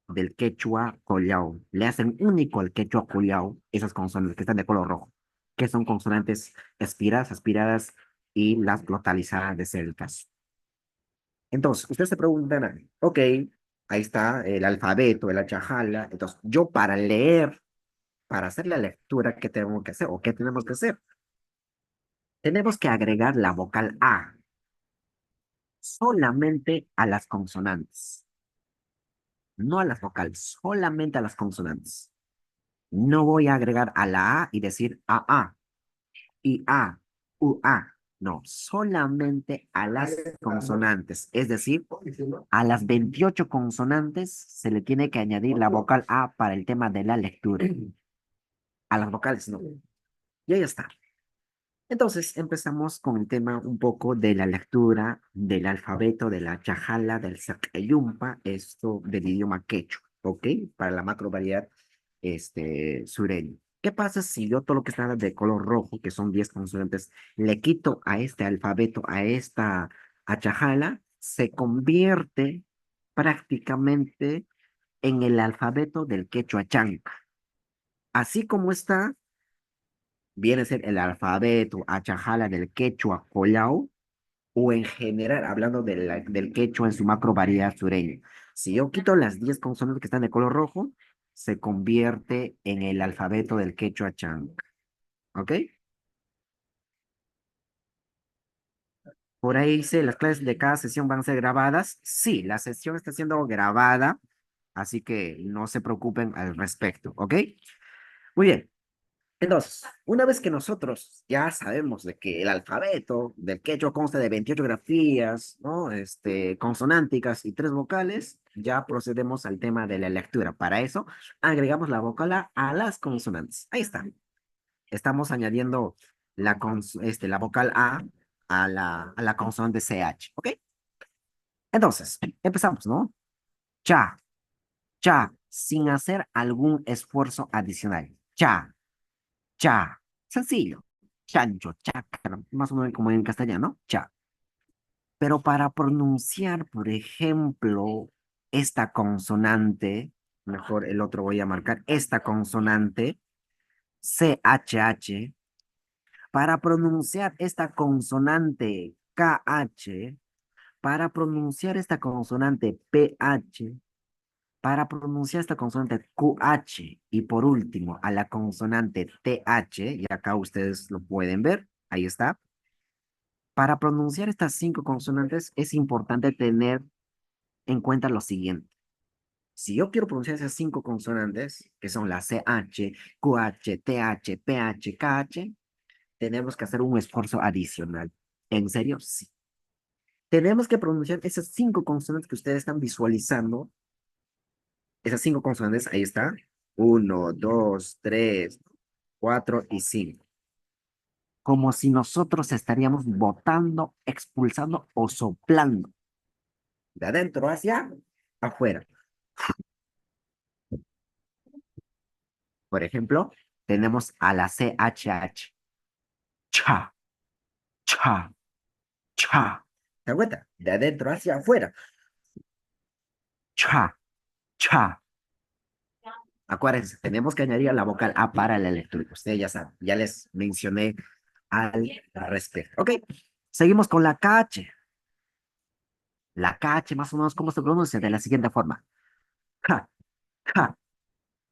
del quechua collao. Le hacen único al quechua collao esas consonantes que están de color rojo, que son consonantes expiradas, aspiradas y las glotalizadas de celtas. Entonces, ustedes se preguntan, ok, ahí está el alfabeto, el achajala. Entonces, yo para leer, para hacer la lectura, ¿qué tengo que hacer o qué tenemos que hacer? Tenemos que agregar la vocal A solamente a las consonantes, no a las vocales, solamente a las consonantes. No voy a agregar a la A y decir A, I, A, U, A. No, solamente a las consonantes. Es decir, a las 28 consonantes se le tiene que añadir la vocal A para el tema de la lectura. A las vocales no. Y ahí está. Entonces empezamos con el tema un poco de la lectura, del alfabeto, de la chajala, del sakayumpa, esto del idioma quechua, ¿ok? Para la macro variedad sureño. ¿Qué pasa si yo todo lo que está de color rojo, que son 10 consonantes, le quito a este alfabeto, a esta achajala, se convierte prácticamente en el alfabeto del quechua chanca. Así como está, viene a ser el alfabeto achajala del quechua collao, o en general, hablando del quechua en su macro variedad sureña. Si yo quito las 10 consonantes que están de color rojo, se convierte en el alfabeto del quechua chanca. ¿Ok? Por ahí dice, las clases de cada sesión van a ser grabadas. Sí, la sesión está siendo grabada, así que no se preocupen al respecto, ¿ok? Muy bien. Entonces, una vez que nosotros ya sabemos de que el alfabeto del quechua consta de 28 grafías, ¿no? Consonánticas y 3 vocales, ya procedemos al tema de la lectura. Para eso, agregamos la vocal a las consonantes. Ahí está. Estamos añadiendo la vocal a la consonante CH, ¿ok? Entonces, empezamos, ¿no? Cha, cha, sin hacer algún esfuerzo adicional. Cha, cha. Sencillo. Chancho, chácaro, más o menos como en castellano, cha. Pero para pronunciar, por ejemplo, esta consonante, mejor el otro voy a marcar, esta consonante, CHH, para pronunciar esta consonante KH, para pronunciar esta consonante PH, para pronunciar esta consonante QH y por último a la consonante TH, y acá ustedes lo pueden ver, ahí está. Para pronunciar estas 5 consonantes es importante tener en cuenta lo siguiente. Si yo quiero pronunciar esas 5 consonantes, que son la CH, QH, TH, PH, KH, tenemos que hacer un esfuerzo adicional. ¿En serio? Sí. Tenemos que pronunciar esas 5 consonantes que ustedes están visualizando. Esas 5 consonantes, ahí está. 1, 2, 3, 4 y 5. Como si nosotros estaríamos botando, expulsando o soplando de adentro hacia afuera. Por ejemplo, tenemos a la CHH. Cha, cha, cha. ¿Te das cuenta? De adentro hacia afuera. Cha, cha. Acuérdense, tenemos que añadir la vocal A para la lectura. Ustedes ya saben, ya les mencioné al respecto. Ok, seguimos con la KH. La KH, más o menos, ¿cómo se pronuncia? De la siguiente forma. Ja, ja,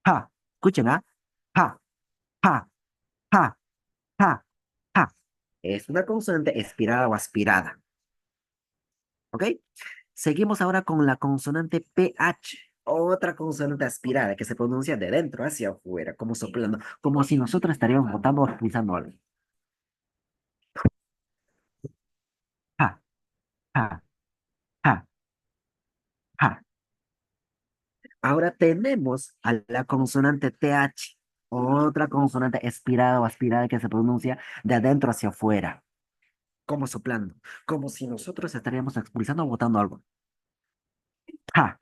ja. Escuchen, ¿ah? Ja, ja, ja, ja, ja. Es una consonante expirada o aspirada. ¿Ok? Seguimos ahora con la consonante PH. Otra consonante aspirada que se pronuncia de dentro hacia afuera, como soplando, como si nosotros estaríamos botando o expulsando algo. Ja, ja, ja, ja. Ahora tenemos a la consonante TH, otra consonante expirada o aspirada que se pronuncia de adentro hacia afuera, como soplando, como si nosotros estaríamos expulsando o botando algo. Ja,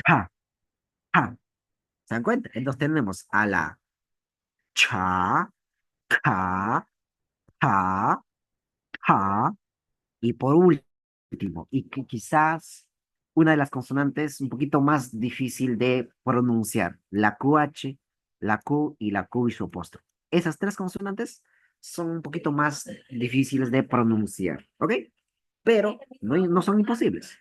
ja, ja. ¿Se dan cuenta? Entonces tenemos a la cha, ja, ja, ja, y por último, y que quizás una de las consonantes un poquito más difícil de pronunciar, la QH, la Q y la Q y su apóstrofe. Esas 3 consonantes son un poquito más difíciles de pronunciar, ¿ok? Pero no son imposibles.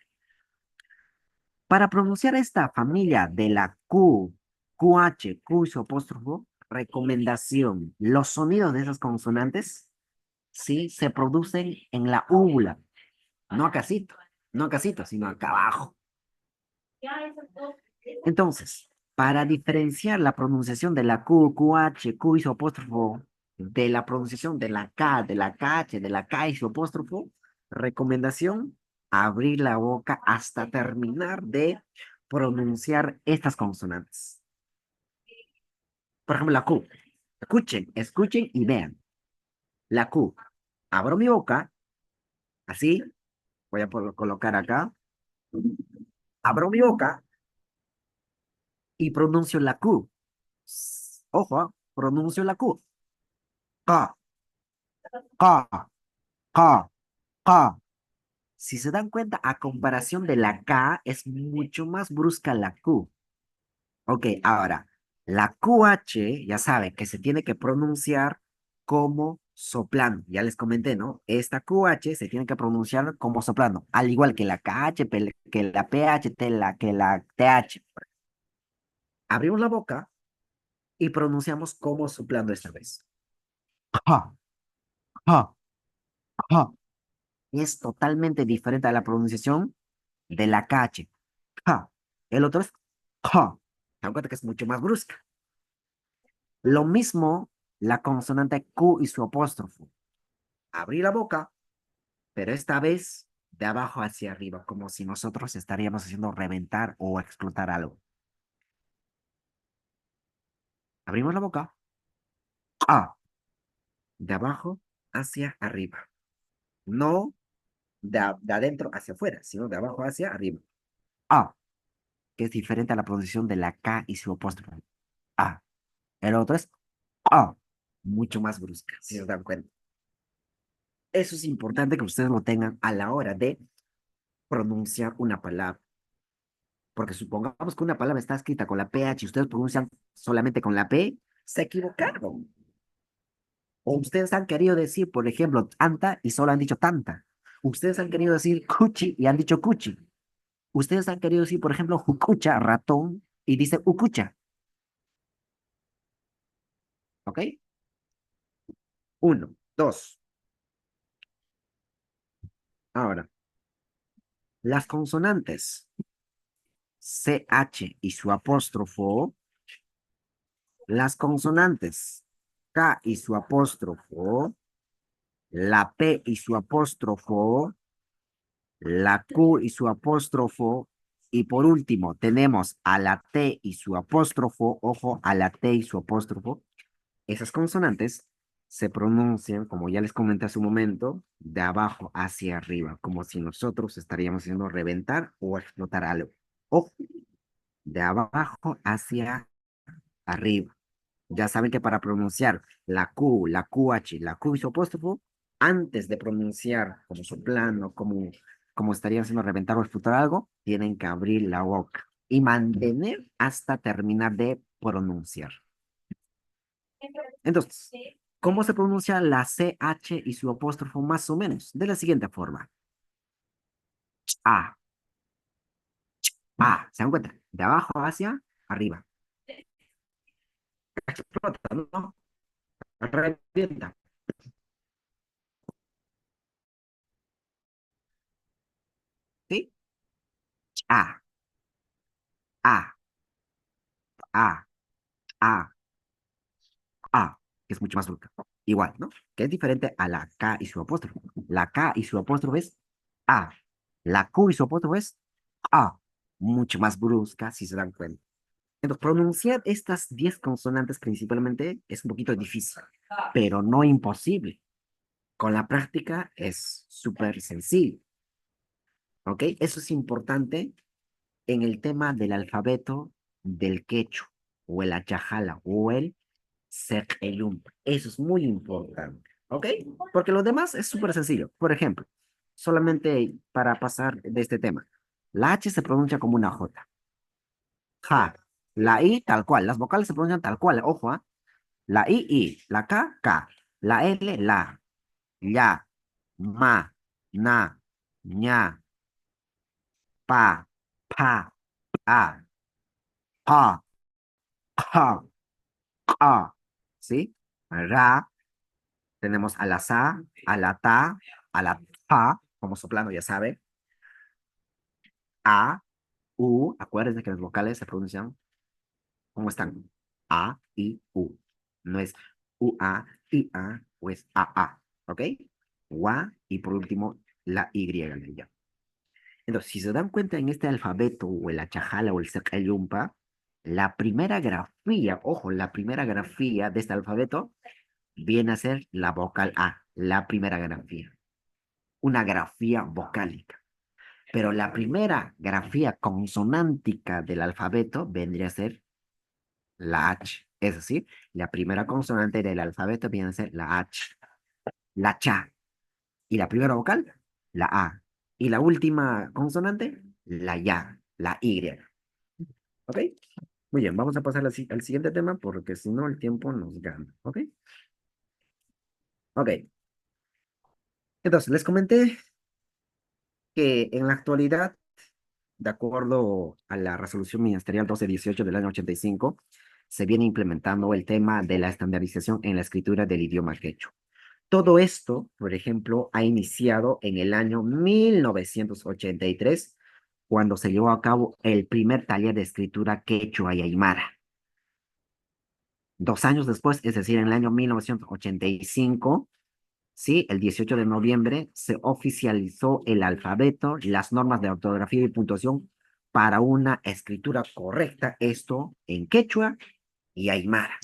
Para pronunciar esta familia de la Q, QH, Q y su apóstrofo, recomendación, los sonidos de esas consonantes, sí, se producen en la úvula, no a casito, no a casito, sino acá abajo. Entonces, para diferenciar la pronunciación de la Q, QH, Q y su apóstrofo, de la pronunciación de la K, de la KH, de la K y su apóstrofo, recomendación, abrir la boca hasta terminar de pronunciar estas consonantes. Por ejemplo, la Q. Escuchen, escuchen y vean. La Q. Abro mi boca, así, voy a colocar acá. Abro mi boca y pronuncio la Q. Ojo, pronuncio la Q. Ka, ka, ka, ka. Si se dan cuenta, a comparación de la K, es mucho más brusca la Q. Ok, ahora, la QH, ya sabe que se tiene que pronunciar como soplando. Ya les comenté, ¿no? Esta QH se tiene que pronunciar como soplando, al igual que la KH, que la PH, que la TH. Abrimos la boca y pronunciamos como soplando esta vez. Ja, ja, ja. es totalmente diferente a la pronunciación de la KH. Ka. El otro es ka. ¿Se dan cuenta que es mucho más brusca? Lo mismo la consonante Q y su apóstrofo. Abrí la boca, pero esta vez de abajo hacia arriba, como si nosotros estaríamos haciendo reventar o explotar algo. Abrimos la boca. A. De abajo hacia arriba. No de adentro hacia afuera, sino de abajo hacia arriba. A. Que es diferente a la pronunciación de la K y su apóstrofo. A. El otro es A. Mucho más brusca, si se dan cuenta. Eso es importante que ustedes lo tengan a la hora de pronunciar una palabra. Porque supongamos que una palabra está escrita con la PH y ustedes pronuncian solamente con la P, se equivocaron. O ustedes han querido decir, por ejemplo, tanta y solo han dicho tanta. Ustedes han querido decir cuchi y han dicho cuchi. Ustedes han querido decir, por ejemplo, jucucha, ratón, y dice ucucha. ¿Ok? Uno, dos. Ahora, las consonantes CH y su apóstrofo, las consonantes K y su apóstrofo, la P y su apóstrofo, la Q y su apóstrofo, y por último tenemos a la T y su apóstrofo, ojo, a la T y su apóstrofo. Esas consonantes se pronuncian, como ya les comenté hace un momento, de abajo hacia arriba, como si nosotros estaríamos haciendo reventar o explotar algo. Ojo, de abajo hacia arriba. Ya saben que para pronunciar la Q, la QH, la Q y su apóstrofo, antes de pronunciar como soplando, como estarían haciendo reventar o explotar algo, tienen que abrir la boca y mantener hasta terminar de pronunciar. Entonces, ¿cómo se pronuncia la CH y su apóstrofo más o menos? De la siguiente forma. A. A. ¿Se dan cuenta? De abajo hacia arriba. Explota, ¿no? Revienta. ¿Sí? A. A. A. A. A. Que es mucho más brusca. Igual, ¿no? Que es diferente a la K y su apóstrofo. La K y su apóstrofo es A. La Q y su apóstrofo es A. Mucho más brusca, si se dan cuenta. Entonces, pronunciar estas 10 consonantes principalmente es un poquito difícil, pero no imposible. Con la práctica es súper sencillo. ¿Ok? Eso es importante en el tema del alfabeto del quechua, o el achajala, o el seqeyum. Eso es muy importante. ¿Ok? Porque lo demás es súper sencillo. Por ejemplo, solamente para pasar de este tema. La H se pronuncia como una J. Ja. La I tal cual. Las vocales se pronuncian tal cual. Ojo, ¿ah? La I, la K, K, la L, la, ya, ma, na, ña, pa, pa, a, pa, ja, ka, ¿sí? Ra, tenemos a la sa, a la ta, a la pa, como soplando, ya sabe. A, u, acuérdense que las vocales se pronuncian, ¿cómo están? A, I, U. No es U, A, I, A, o es A, A, ¿ok? Gua, y por último, la Y, ya. Entonces, si se dan cuenta en este alfabeto, o el achajala, o el secayumpa, la primera grafía, ojo, la primera grafía de este alfabeto viene a ser la vocal A, la primera grafía. Una grafía vocálica. Pero la primera grafía consonántica del alfabeto vendría a ser la H. Es decir, la primera consonante del alfabeto viene a ser la H, la cha. Y la primera vocal, la A. Y la última consonante, la ya, la Y. ¿Ok? Muy bien, vamos a pasar al siguiente tema porque si no el tiempo nos gana. ¿Ok? Ok. Entonces, les comenté que en la actualidad, de acuerdo a la resolución ministerial 1218 del año 85, se viene implementando el tema de la estandarización en la escritura del idioma quechua. Todo esto, por ejemplo, ha iniciado en el año 1983, cuando se llevó a cabo el primer taller de escritura quechua y aymara. 2 años después, es decir, en el año 1985, ¿sí? El 18 de noviembre se oficializó el alfabeto, las normas de ortografía y puntuación para una escritura correcta, esto en quechua y aymara,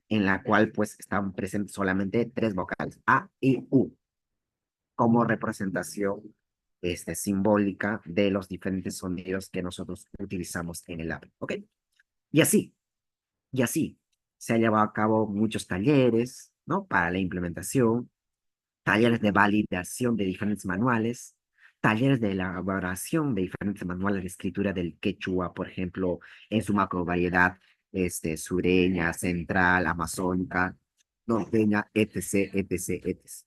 en la cual pues están presentes solamente 3 vocales, A y U, como representación simbólica de los diferentes sonidos que nosotros utilizamos en el habla, ¿ok? Y así, y así, se han llevado a cabo muchos talleres, ¿no? Para la implementación, talleres de validación de diferentes manuales, talleres de elaboración de diferentes manuales de escritura del quechua, por ejemplo, en su macrovariedad sureña, central, amazónica, norteña, etc., etc., etc.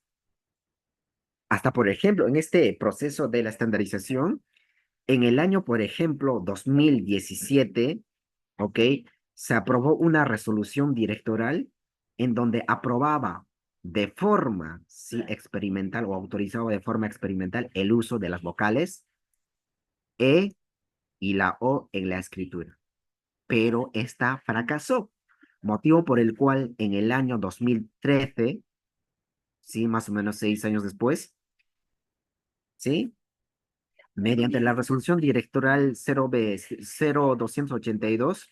Hasta, por ejemplo, en este proceso de la estandarización, en el año, por ejemplo, 2017, ¿ok? Se aprobó una resolución directoral en donde aprobaba de forma, sí, experimental o autorizaba de forma experimental el uso de las vocales E y la O en la escritura. Pero esta fracasó, motivo por el cual en el año 2013, sí, más o menos 6 años después, sí, mediante la resolución directoral 0282,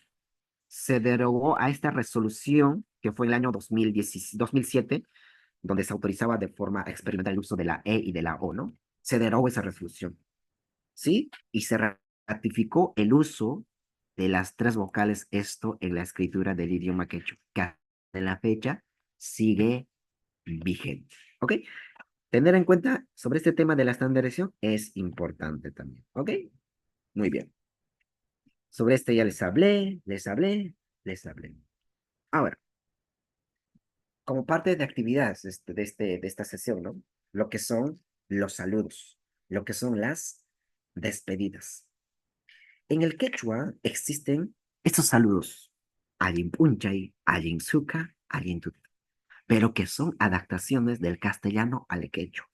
se derogó a esta resolución que fue en el año 2007, donde se autorizaba de forma experimental el uso de la E y de la O, ¿no? Se derogó esa resolución, ¿sí? Y se ratificó el uso de las 3 vocales, esto en la escritura del idioma quechua, que hasta la fecha sigue vigente, ¿ok? Tener en cuenta sobre este tema de la estandarización es importante también, ¿ok? Muy bien. Sobre este ya les hablé, les hablé, les hablé. Ahora, como parte de actividades de esta sesión, ¿no? Lo que son los saludos, lo que son las despedidas. En el quechua existen estos saludos, Allin Punchay, Allin Suka, Allin Tut, pero que son adaptaciones del castellano al quechua.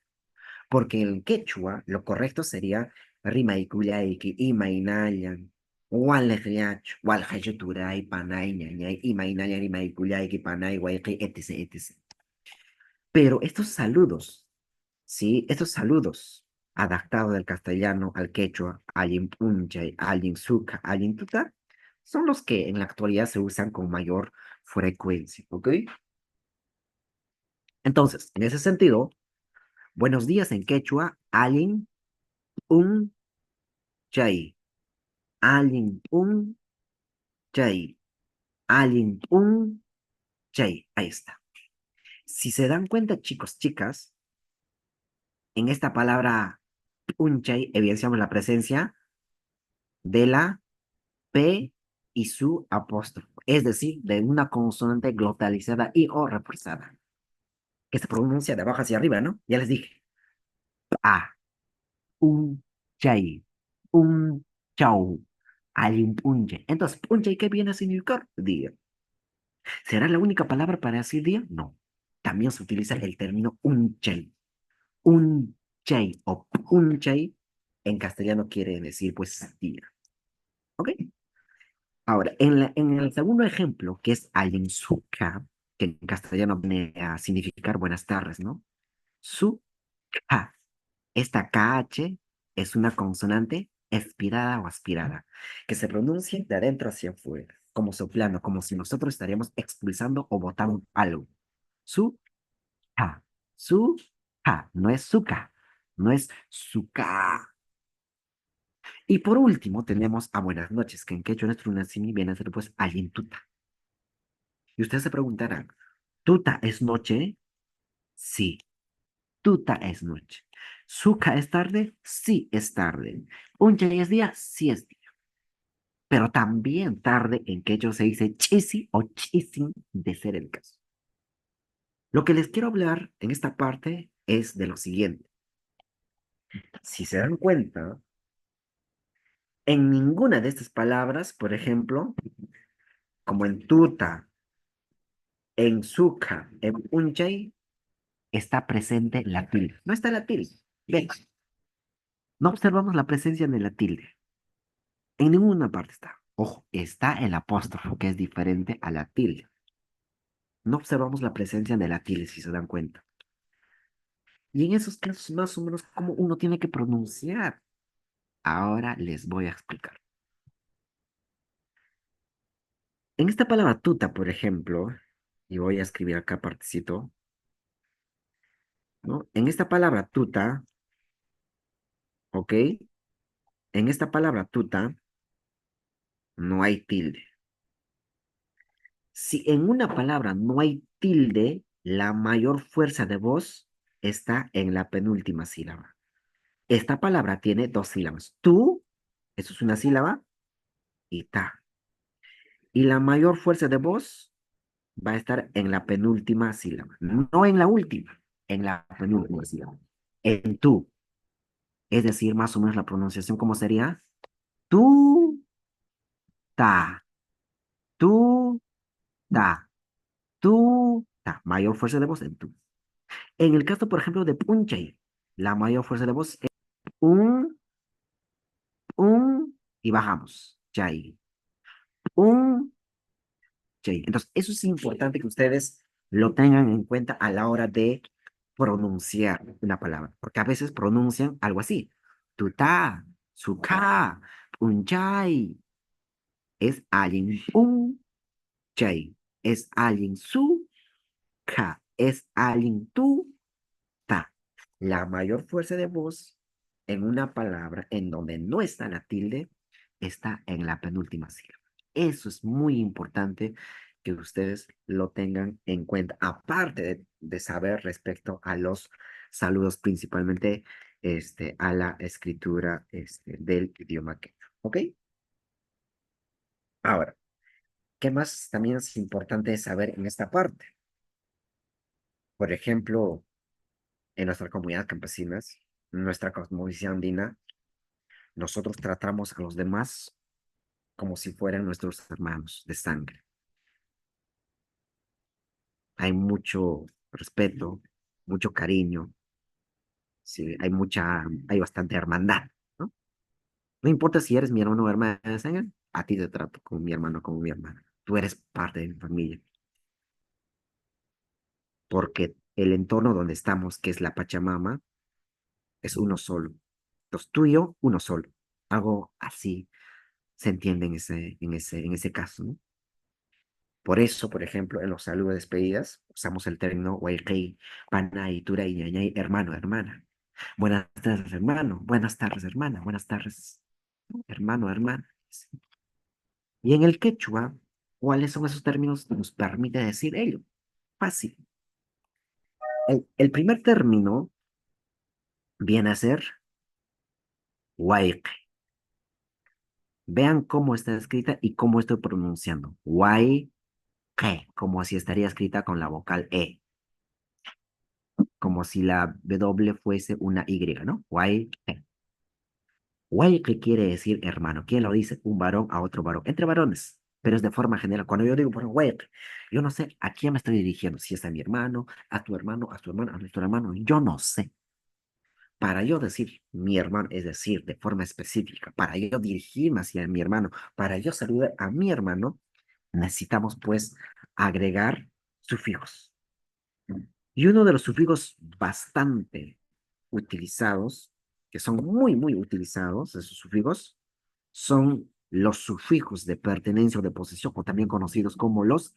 Porque en el quechua lo correcto sería Rimaikuyaiki, Imainayan, Walejriach, Walhayoturay, Panay, Ñañay, Imainayan, Rimaikuyaiki, Panay, Waiki, etc., etc. Pero estos saludos, ¿sí? Estos saludos adaptados del castellano al quechua, Allin Punchay, Allin Suka, Allin Tuta, son los que en la actualidad se usan con mayor frecuencia, ¿ok? Entonces, en ese sentido, buenos días en quechua, Allin un chay, Allin un chay, Allin un chay. Ahí está. Si se dan cuenta, chicos, chicas, en esta palabra un chay evidenciamos la presencia de la P y su apóstrofo, es decir, de una consonante glotalizada y o reforzada, que se pronuncia de abajo hacia arriba, ¿no? Ya les dije. A, un chay, un chau, Allin punche. Entonces, punche, ¿qué viene a significar? Día. ¿Será la única palabra para decir día? No. También se utiliza el término un chay. Un chay o un chay en castellano quiere decir pues día. ¿Ok? Ahora, en el segundo ejemplo, que es ayensuka, que en castellano viene a significar buenas tardes, ¿no? Su, ja. Esta KH es una consonante expirada o aspirada, que se pronuncia de adentro hacia afuera, como soplando, como si nosotros estaríamos expulsando o botando algo. Su, ja. Su, ja. No es suka, no es suka. Y por último tenemos a buenas noches, que en quechua nuestro nacimi viene a ser pues ayentuta. Y ustedes se preguntarán, ¿tuta es noche? Sí, tuta es noche. ¿Suka es tarde? Sí, es tarde. ¿Unche es día? Sí, es día. Pero también tarde en quechua se dice chisi o chisin, de ser el caso. Lo que les quiero hablar en esta parte es de lo siguiente. Si se dan cuenta, en ninguna de estas palabras, por ejemplo, como en tuta, en suka, en unchay, está presente la tilde. No está la tilde. Ven, no observamos la presencia de la tilde. En ninguna parte está. Ojo, está el apóstrofo, que es diferente a la tilde. No observamos la presencia de la tilde, si se dan cuenta. Y en esos casos, más o menos, cómo uno tiene que pronunciar. Ahora les voy a explicar. En esta palabra tuta, por ejemplo, y voy a escribir acá partecito, ¿no? En esta palabra tuta, ¿ok? En esta palabra tuta no hay tilde. Si en una palabra no hay tilde, la mayor fuerza de voz está en la penúltima sílaba. Esta palabra tiene dos sílabas. Tú, eso es una sílaba, y ta. Y la mayor fuerza de voz va a estar en la penúltima sílaba. No en la última, en la penúltima sílaba. En tú. Es decir, más o menos la pronunciación, ¿cómo sería? Tú, ta. Tú, ta. Tú, ta. Mayor fuerza de voz en tú. En el caso, por ejemplo, de Punchay, la mayor fuerza de voz es un, y bajamos. Chay. Un, chay. Entonces, eso es importante que ustedes lo tengan en cuenta a la hora de pronunciar una palabra, porque a veces pronuncian algo así. Tuta, suka, punchay. Es alguien un, chay. Es alguien su, ka. Es alguien tu, ta. La mayor fuerza de voz en una palabra en donde no está la tilde está en la penúltima sílaba. Eso es muy importante que ustedes lo tengan en cuenta, aparte de saber respecto a los saludos, principalmente a la escritura del idioma quechua. ¿Ok? Ahora, ¿qué más también es importante saber en esta parte? Por ejemplo, en nuestra comunidad campesinas, nuestra cosmovisión andina, nosotros tratamos a los demás como si fueran nuestros hermanos de sangre. Hay mucho respeto, mucho cariño, sí, hay bastante hermandad, ¿no? No importa si eres mi hermano o hermana de sangre, a ti te trato como mi hermano, como mi hermana. Tú eres parte de mi familia, porque el entorno donde estamos, que es la Pachamama, es uno solo. Entonces, tú y yo, uno solo. Algo así se entiende en ese caso, ¿no? Por eso, por ejemplo, en los saludos de despedidas usamos el término Waikei, Panay, Turay, Ñañay, hermano, hermana. Buenas tardes, hermano. Buenas tardes, hermana. Buenas tardes, hermano, hermana. Y en el quechua, ¿cuáles son esos términos que nos permite decir ello? Fácil. El primer término viene a ser Waikei. Vean cómo está escrita y cómo estoy pronunciando. Waikei, como si estaría escrita con la vocal E, como si la W fuese una Y, ¿no? Guay. Guay, ¿qué quiere decir hermano? ¿Quién lo dice? Un varón a otro varón. Entre varones, pero es de forma general. Cuando yo digo, bueno, guay, yo no sé a quién me estoy dirigiendo. Si es a mi hermano, a tu hermano, a tu hermano, a nuestro hermano. Yo no sé. Para yo decir mi hermano, es decir, de forma específica, para yo dirigirme hacia mi hermano, para yo saludar a mi hermano, necesitamos pues agregar sufijos. Y uno de los sufijos bastante utilizados, que son muy, muy utilizados, esos sufijos, son los sufijos de pertenencia o de posesión, o también conocidos como los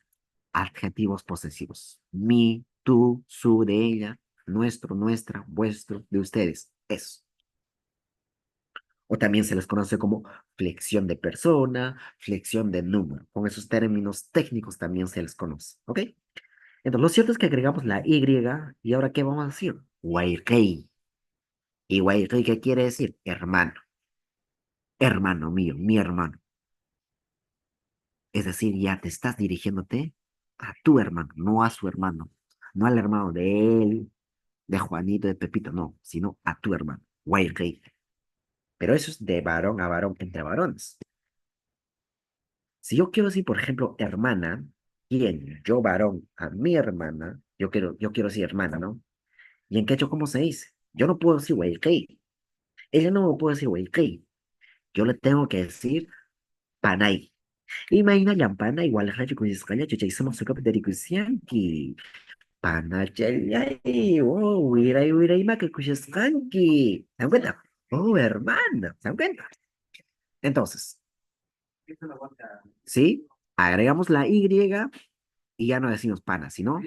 adjetivos posesivos. Mi, tú, su, de ella, nuestro, nuestra, vuestro, de ustedes. Eso. O también se les conoce como flexión de persona, flexión de número. Con esos términos técnicos también se les conoce. ¿Ok? Entonces, lo cierto es que agregamos la Y, y ahora, ¿qué vamos a decir? Wairei. ¿Y Wairei qué quiere decir? Hermano. Hermano mío, mi hermano. Es decir, ya te estás dirigiéndote a tu hermano, no a su hermano. No al hermano de él, de Juanito, de Pepito, no, sino a tu hermano. Wairei. Pero eso es de varón a varón entre varones. Si yo quiero decir, por ejemplo, hermana, ¿quién? Yo varón a mi hermana, yo quiero decir hermana, ¿no? ¿Y en quechua cómo se dice? Yo no puedo decir huayquey. Ella no me puede decir huayquey. Yo le tengo que decir panay. Imagina llampana igual rayo con escala chucha y somos su capitalicusianki. Panachayay, oh, wiray wiray ma que cuchascanqui. ¿Se dan cuenta? Oh, hermano, ¿se dan cuenta? Entonces, ¿sí? Agregamos la Y y ya no decimos pana, sino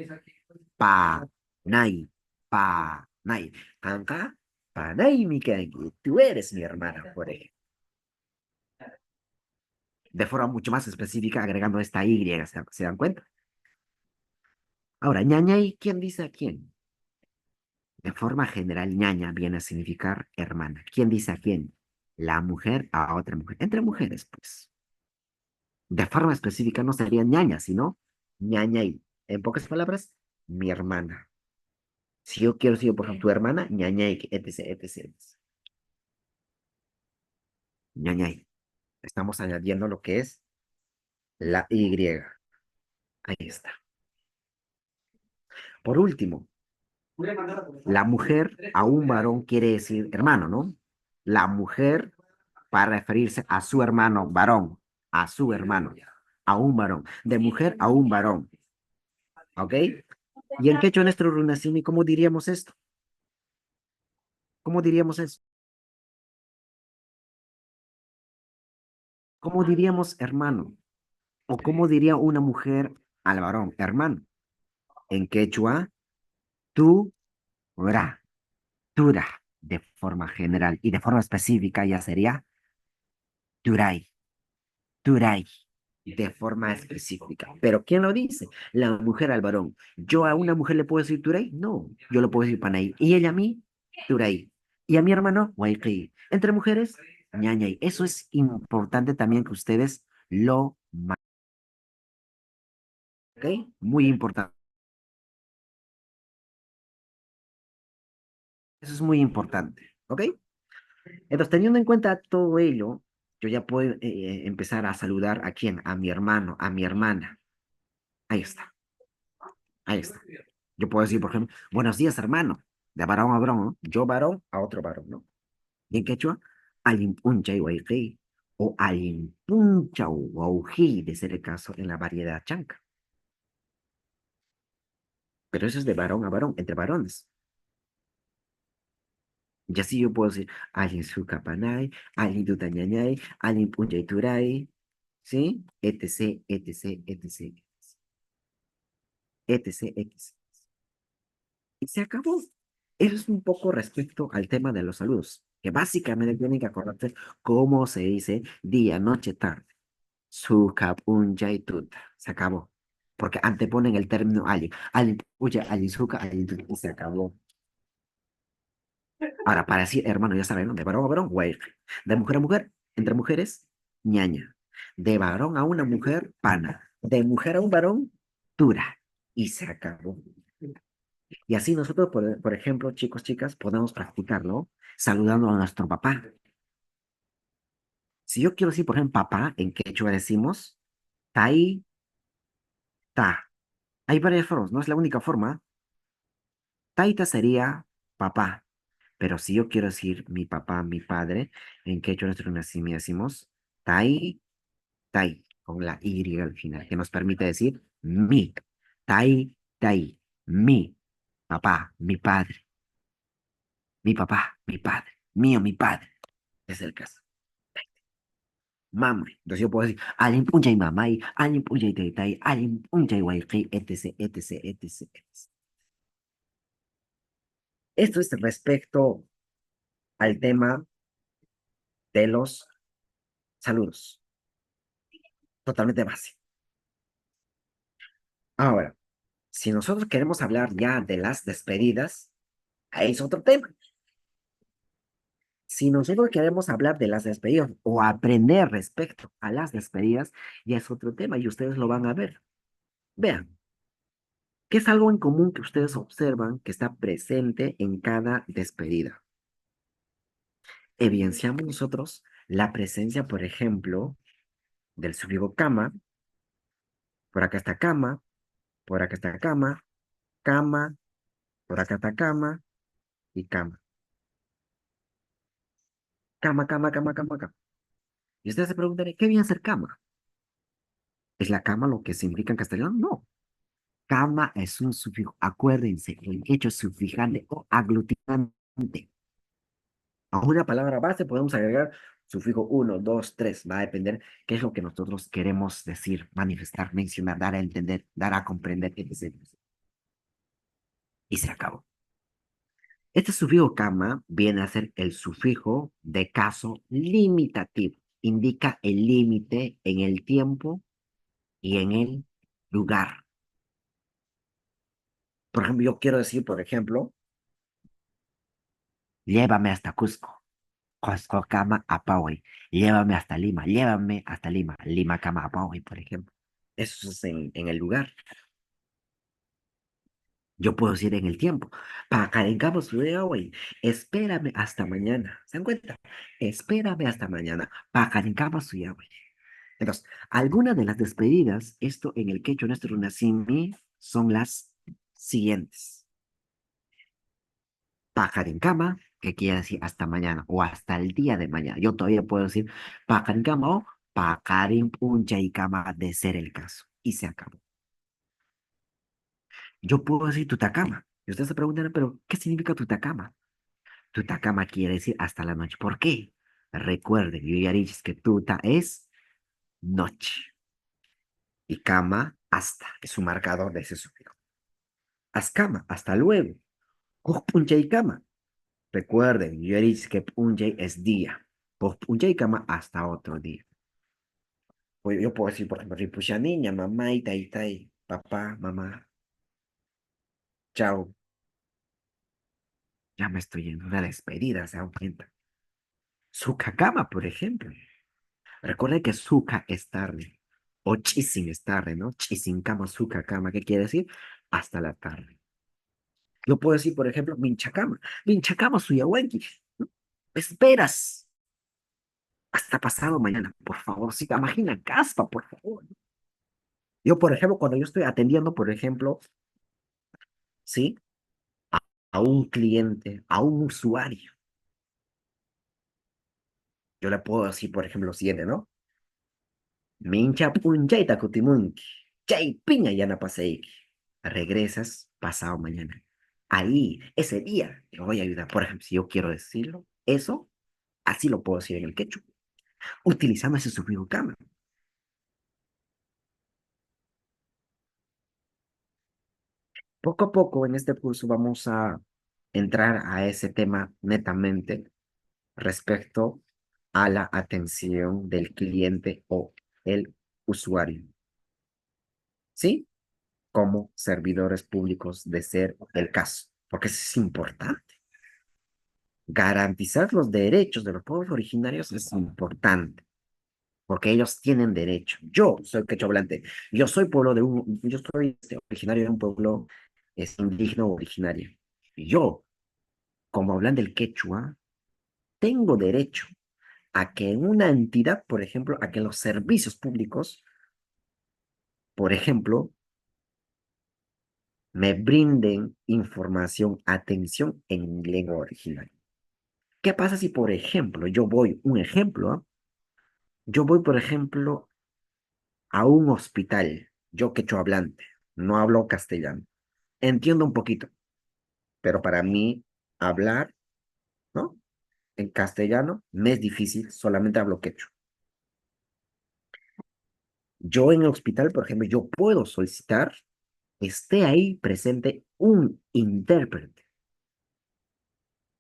pa, nay, pa, nay. Acá, pa, nay, mi kangi. Tú eres mi hermana, por ejemplo. De forma mucho más específica, agregando esta Y, ¿se dan cuenta? Ahora, ñañay, ¿quién dice a quién? De forma general, ñaña viene a significar hermana. ¿Quién dice a quién? La mujer a otra mujer. Entre mujeres, pues. De forma específica no sería ñaña, sino ñañay. En pocas palabras, mi hermana. Si yo quiero decir, por ejemplo, tu hermana, ñañay, etc, etc, etc. Ñañay. Estamos añadiendo lo que es la Y. Ahí está. Por último, la mujer a un varón quiere decir hermano, ¿no? La mujer para referirse a su hermano varón, a su hermano, a un varón, de mujer a un varón, ¿ok? ¿Y en quechua nuestro runasimi, cómo diríamos esto? ¿Cómo diríamos eso? ¿Cómo diríamos hermano? ¿O cómo diría una mujer al varón? Hermano. En quechua, tú, ra, tura, de forma general y de forma específica ya sería turay, turay, de forma específica. Pero ¿quién lo dice? La mujer al varón. ¿Yo a una mujer le puedo decir turay? No, yo le puedo decir panay. ¿Y ella a mí? Turay. ¿Y a mi hermano? Waiqui. Entre mujeres, ñañay. Eso es importante también que ustedes lo marquen, ¿ok? Muy importante. Eso es muy importante, ¿ok? Entonces, teniendo en cuenta todo ello, yo ya puedo empezar a saludar a quién, a mi hermano, a mi hermana. Ahí está, ahí está. Yo puedo decir, por ejemplo, buenos días, hermano, de varón a varón, ¿no? Yo varón a otro varón, ¿no? Y en quechua, alimpunchay huayqui, o alimpuncha huauji, de ser el caso en la variedad chanca. Pero eso es de varón a varón, entre varones. Y así yo puedo decir, alin sucapanay, alin tutañañay, alin punchay turay, ¿sí? Etc, etc, etc, etc, etc. Y se acabó. Eso es un poco respecto al tema de los saludos, que básicamente tienen que acordarse cómo se dice día, noche, tarde. Sukap, unja y tuta. Se acabó. Porque anteponen el término ali. Ali, uya, ali, suka, ali, tuta. Y se acabó. Ahora, para decir, hermano, ya saben, ¿no? De varón a varón, güey. De mujer a mujer, entre mujeres, ñaña. De varón a una mujer, pana. De mujer a un varón, tura. Y se acabó. Y así nosotros, por ejemplo, chicos, chicas, podemos practicarlo saludando a nuestro papá. Si yo quiero decir, por ejemplo, papá, en quechua decimos, tai, ta. Hay varias formas, no es la única forma. Taita sería papá. Pero si yo quiero decir mi papá, mi padre, en quechua nuestro nacimiento decimos tai, tai, con la Y al final, que nos permite decir mi. Tai, tai, mi papá, mi padre, mi papá, mi padre, mío, mi padre. Es el caso. Mamá. Entonces yo puedo decir, alim punjay mamay, alim punjay taytay, alim punjay wayqi, etc, etc, etc, etc. Esto es respecto al tema de los saludos. Totalmente básico. Ahora, si nosotros queremos hablar ya de las despedidas, ahí es otro tema. Si nosotros queremos hablar de las despedidas o aprender respecto a las despedidas, ya es otro tema y ustedes lo van a ver. Vean, ¿qué es algo en común que ustedes observan que está presente en cada despedida? Evidenciamos nosotros la presencia, por ejemplo, del sufijo cama, por acá está cama, por acá está cama, cama, por acá está cama, y cama. Cama, cama, cama, cama, cama. Y ustedes se preguntarán, ¿qué viene a ser cama? ¿Es la cama lo que significa en castellano? No. Cama es un sufijo. Acuérdense, el hecho sufijante o aglutinante. A una palabra base podemos agregar sufijo uno, dos, tres. Va a depender qué es lo que nosotros queremos decir, manifestar, mencionar, dar a entender, dar a comprender, etc. Y se acabó. Este sufijo kama viene a ser el sufijo de caso limitativo. Indica el límite en el tiempo y en el lugar. Por ejemplo, yo quiero decir, por ejemplo, llévame hasta Cusco. Cusco kama Apawi. Llévame hasta Lima. Llévame hasta Lima. Lima kama Apawi, por ejemplo. Eso es en el lugar. Yo puedo decir en el tiempo. Pacarengamo Sudeway. Espérame hasta mañana. ¿Se dan cuenta? Espérame hasta mañana. Pacarengamo Sudeway. Entonces, algunas de las despedidas, esto en el quechua nuestro nacimi, son las siguientes. Pajarincama, que quiere decir hasta mañana o hasta el día de mañana. Yo todavía puedo decir pajarincama o pajarin puncha y cama de ser el caso. Y se acabó. Yo puedo decir tutacama. Y ustedes se preguntan, pero ¿qué significa tutacama? Tutacama quiere decir hasta la noche. ¿Por qué? Recuerden, yo ya dije que tuta es noche. Y cama hasta, es un marcador de ese sufijo. Ascama, hasta luego. Puncha y cama. Recuerden, yo dije que puncha es día. Puncha y cama hasta otro día. Pues yo puedo decir, por ejemplo, ripucha niña, mamá y tai, papá, mamá, chao. Ya me estoy yendo de despedida, se dan cuenta. Suka cama, por ejemplo. Recuerden que suka es tarde. O chisin es tarde, ¿no? Chisin cama, suka cama. ¿Qué quiere decir? Hasta la tarde. Yo puedo decir, por ejemplo, minchacama. Minchacama suyahuenki. Esperas hasta pasado mañana, por favor. Sí, imagina, caspa, por favor. Yo, por ejemplo, cuando yo estoy atendiendo, por ejemplo, ¿sí? A un cliente, a un usuario, yo le puedo decir, por ejemplo, lo siguiente, ¿no? Mincha punchaita kutimunki, chay piña ya no paseiki. Regresas pasado mañana. Ahí, ese día, te voy a ayudar. Por ejemplo, si yo quiero decirlo, eso, así lo puedo decir en el quechua, utilizando ese sufijo kama. Poco a poco en este curso vamos a entrar a ese tema netamente respecto a la atención del cliente o el usuario, ¿sí? Como servidores públicos de ser el caso, porque eso es importante. Garantizar los derechos de los pueblos originarios es importante, porque ellos tienen derecho. Yo soy quechohablante, yo soy originario de un pueblo indígena o originario. Yo, como hablante del quechua, tengo derecho a que en una entidad, por ejemplo, a que los servicios públicos, por ejemplo, me brinden información, atención en lengua original. ¿Qué pasa si, por ejemplo, un ejemplo, ¿ah? Yo voy, por ejemplo, a un hospital, yo quechua hablante, no hablo castellano, entiendo un poquito, pero para mí hablar, ¿no? En castellano me es difícil, solamente hablo quechua. Yo en el hospital, por ejemplo, yo puedo solicitar que esté ahí presente un intérprete,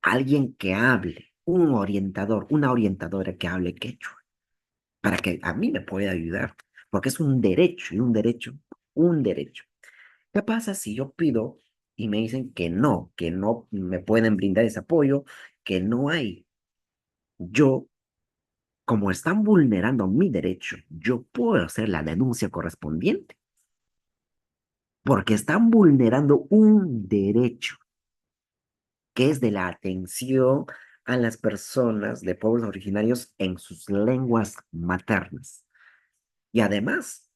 alguien que hable, un orientador, una orientadora que hable quechua, para que a mí me pueda ayudar, porque es un derecho y un derecho. ¿Qué pasa si yo pido y me dicen que no me pueden brindar ese apoyo, que no hay? Yo, como están vulnerando mi derecho, yo puedo hacer la denuncia correspondiente, porque están vulnerando un derecho que es de la atención a las personas de pueblos originarios en sus lenguas maternas. Y además,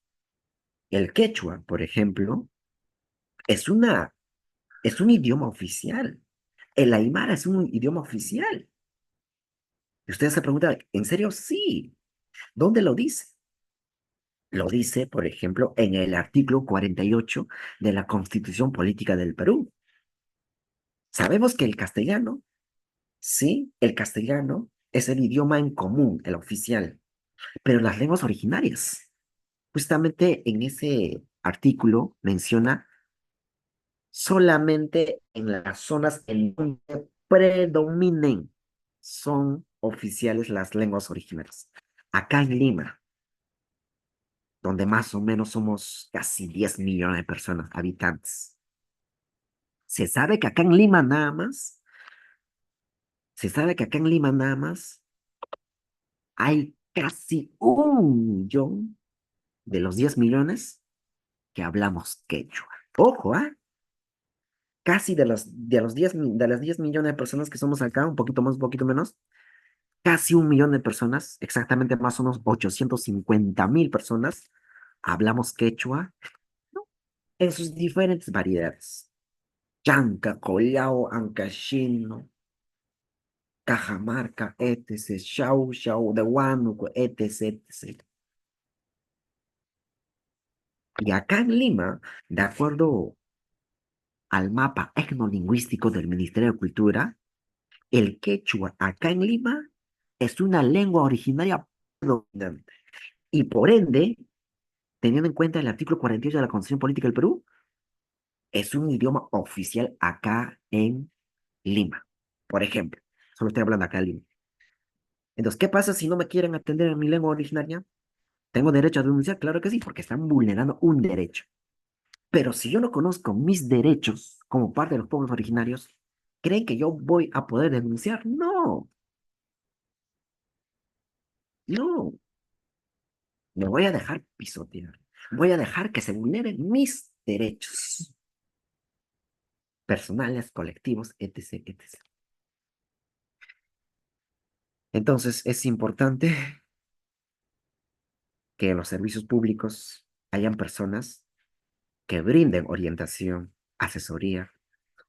el quechua, por ejemplo, es un idioma oficial. El aymara es un idioma oficial. Y ustedes se preguntan, ¿en serio? Sí. ¿Dónde lo dice? Lo dice, por ejemplo, en el artículo 48 de la Constitución Política del Perú. Sabemos que el castellano, sí, el castellano es el idioma en común, el oficial, pero las lenguas originarias, justamente en ese artículo menciona solamente en las zonas en donde predominen son oficiales las lenguas originarias. Acá en Lima, donde más o menos somos casi 10 millones de personas, habitantes. Se sabe que acá en Lima nada más, se sabe que acá en Lima nada más hay casi 1 millón de los 10 millones que hablamos quechua. Ojo, ¿ah? Casi de las 10 millones de personas que somos acá, un poquito más, un poquito menos, casi 1 millón de personas, exactamente más o menos 850.000 personas, hablamos quechua, ¿no? En sus diferentes variedades. Chanca, Collao, Ancashino, Cajamarca, etc., Shau, de Huánuco, etc., etc. Y acá en Lima, de acuerdo al mapa etnolingüístico del Ministerio de Cultura, el quechua acá en Lima es una lengua originaria predominante. Y por ende, teniendo en cuenta el artículo 48 de la Constitución Política del Perú, es un idioma oficial acá en Lima. Por ejemplo, solo estoy hablando acá en Lima. Entonces, ¿qué pasa si no me quieren atender en mi lengua originaria? ¿Tengo derecho a denunciar? Claro que sí, porque están vulnerando un derecho. Pero si yo no conozco mis derechos como parte de los pueblos originarios, ¿creen que yo voy a poder denunciar? No, no. Me voy a dejar pisotear. Voy a dejar que se vulneren mis derechos personales, colectivos, etc., etc. Entonces, es importante que en los servicios públicos hayan personas que brinden orientación, asesoría,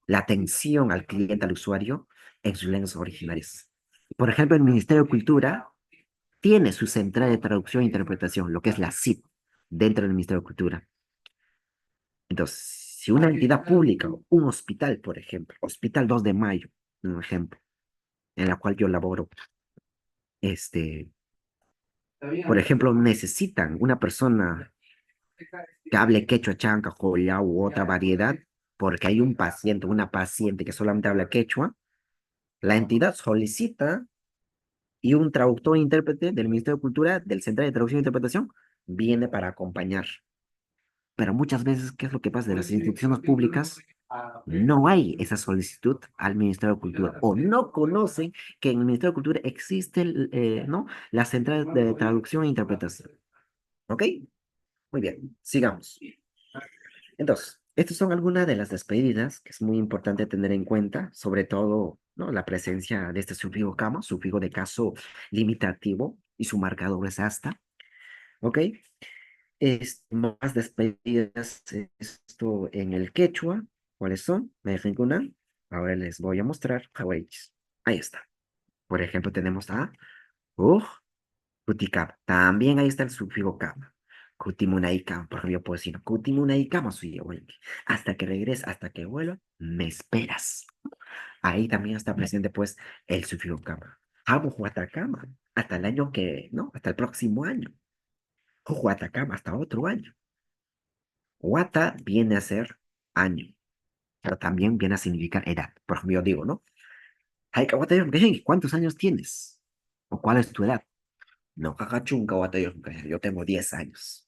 la atención al cliente, al usuario, en sus lenguas originarias. Por ejemplo, el Ministerio de Cultura tiene su central de traducción e interpretación, lo que es la CIT, dentro del Ministerio de Cultura. Entonces, si una entidad pública, un hospital, por ejemplo, Hospital 2 de Mayo, un ejemplo, en la cual yo laboro, este, por ejemplo, necesitan una persona que hable quechua, chanca, joya u otra variedad, porque hay un paciente, una paciente que solamente habla quechua, la entidad solicita y un traductor e intérprete del Ministerio de Cultura, del Central de Traducción e Interpretación, viene para acompañar. Pero muchas veces, ¿qué es lo que pasa? De las instituciones públicas, no hay esa solicitud al Ministerio de Cultura o no conocen que en el Ministerio de Cultura existe ¿no? la Central de Traducción e Interpretación. ¿Ok? Muy bien, sigamos. Entonces, estas son algunas de las despedidas que es muy importante tener en cuenta, sobre todo, ¿no? La presencia de este sufijo cama, sufijo de caso limitativo y su marcador es hasta, ¿ok? Más despedidas, esto en el quechua, ¿cuáles son? Me rincunan. Ahora les voy a mostrar hawaiis. Ahí está. Por ejemplo, tenemos a uj, kutikap. También ahí está el sufijo kama. Kutimunaikam, por ejemplo, yo puedo decir kutimunaikama soy yo, güey. Hasta que regrese, hasta que vuelva, me esperas. Ahí también está presente, pues, el sufijo kama. Habu huatacama, hasta el año que, ¿no? Hasta el próximo año. Huatacama, hasta otro año. Wata viene a ser año, pero también viene a significar edad. Por ejemplo, yo digo, ¿no? Haika wata ¿cuántos años tienes? ¿O cuál es tu edad? No, kakachunka wata yo tengo 10 años.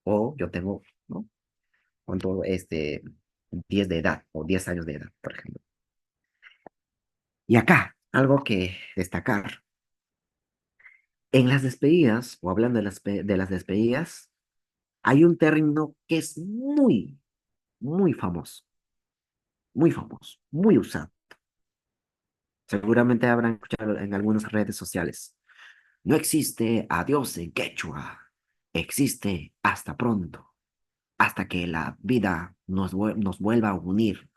O yo tengo, ¿no? ¿Cuánto? 10 de edad o 10 años de edad, por ejemplo. Y acá, algo que destacar. En las despedidas, o hablando de las despedidas, hay un término que es muy famoso, muy usado. Seguramente habrán escuchado en algunas redes sociales. No existe adiós en quechua. Existe hasta pronto, hasta que la vida nos vuelva a unir.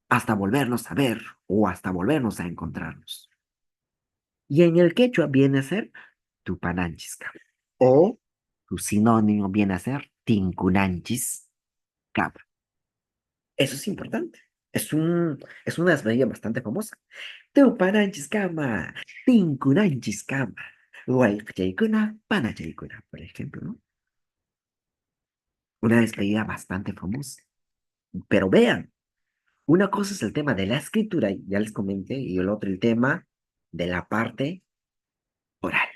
hasta volvernos a ver o hasta volvernos a encontrarnos. Y en el quechua viene a ser tupananchis kama. O su sinónimo viene a ser tincunanchis kama. Eso es importante. Es una despedida bastante famosa. Tupananchis kama, tincunanchis kama, guaychaykuna, panachaykuna, por ejemplo, ¿no? Una despedida bastante famosa. Pero vean, una cosa es el tema de la escritura, ya les comenté, y el otro el tema de la parte oral.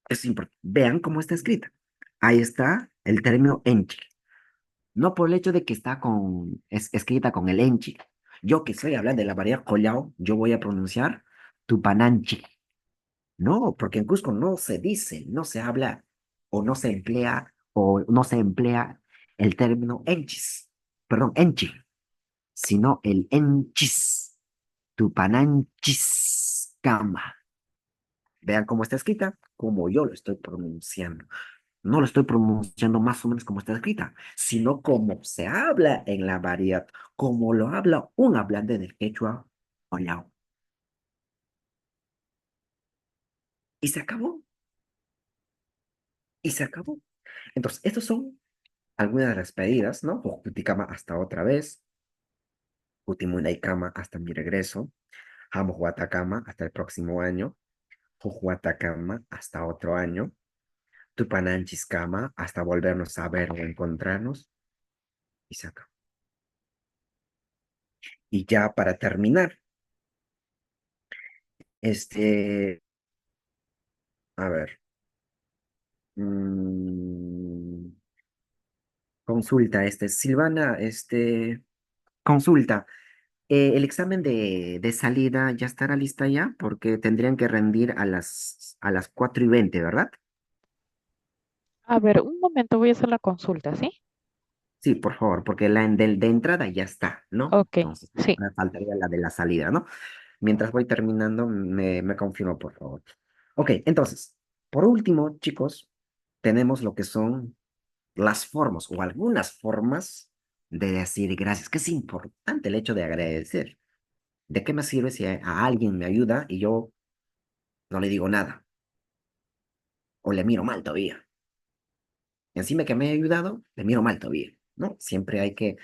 Es importante. Vean cómo está escrita. Ahí está el término enchi. No por el hecho de que es escrita con el enchi. Yo que soy hablando de la variedad collao, yo voy a pronunciar tupananchi. No, porque en Cusco no se dice, no se habla o no se emplea el término enchis, perdón, enchi, sino el enchis, tupananchis kama. Vean cómo está escrita, como yo lo estoy pronunciando. No lo estoy pronunciando más o menos como está escrita, sino como se habla en la variedad, como lo habla un hablante del quechua collao. Y se acabó, y se acabó. Entonces, estos son algunas de las pedidas, ¿no? Jucuticama hasta otra vez, Jutimunaicama hasta mi regreso, Jamohuatacama hasta el próximo año, Jujuatacama hasta otro año, Tupananchiscama hasta volvernos a ver o encontrarnos, y se acabó. Y ya para terminar, este, a ver, mm, consulta, Silvana, consulta. El examen de salida ya estará lista ya, porque tendrían que rendir a las 4:20, ¿verdad? A ver, un momento, voy a hacer la consulta, ¿sí? Sí, por favor, porque de entrada ya está, ¿no? Ok, Entonces, sí. ahora faltaría la de la salida, ¿no? Mientras voy terminando, me confirmo, por favor. Ok, entonces, por último, chicos, tenemos lo que son las formas o algunas formas de decir gracias, que es importante el hecho de agradecer. ¿De qué me sirve si a alguien me ayuda y yo no le digo nada o le miro mal todavía? Encima que me haya ayudado, le miro mal todavía, ¿no? Siempre hay que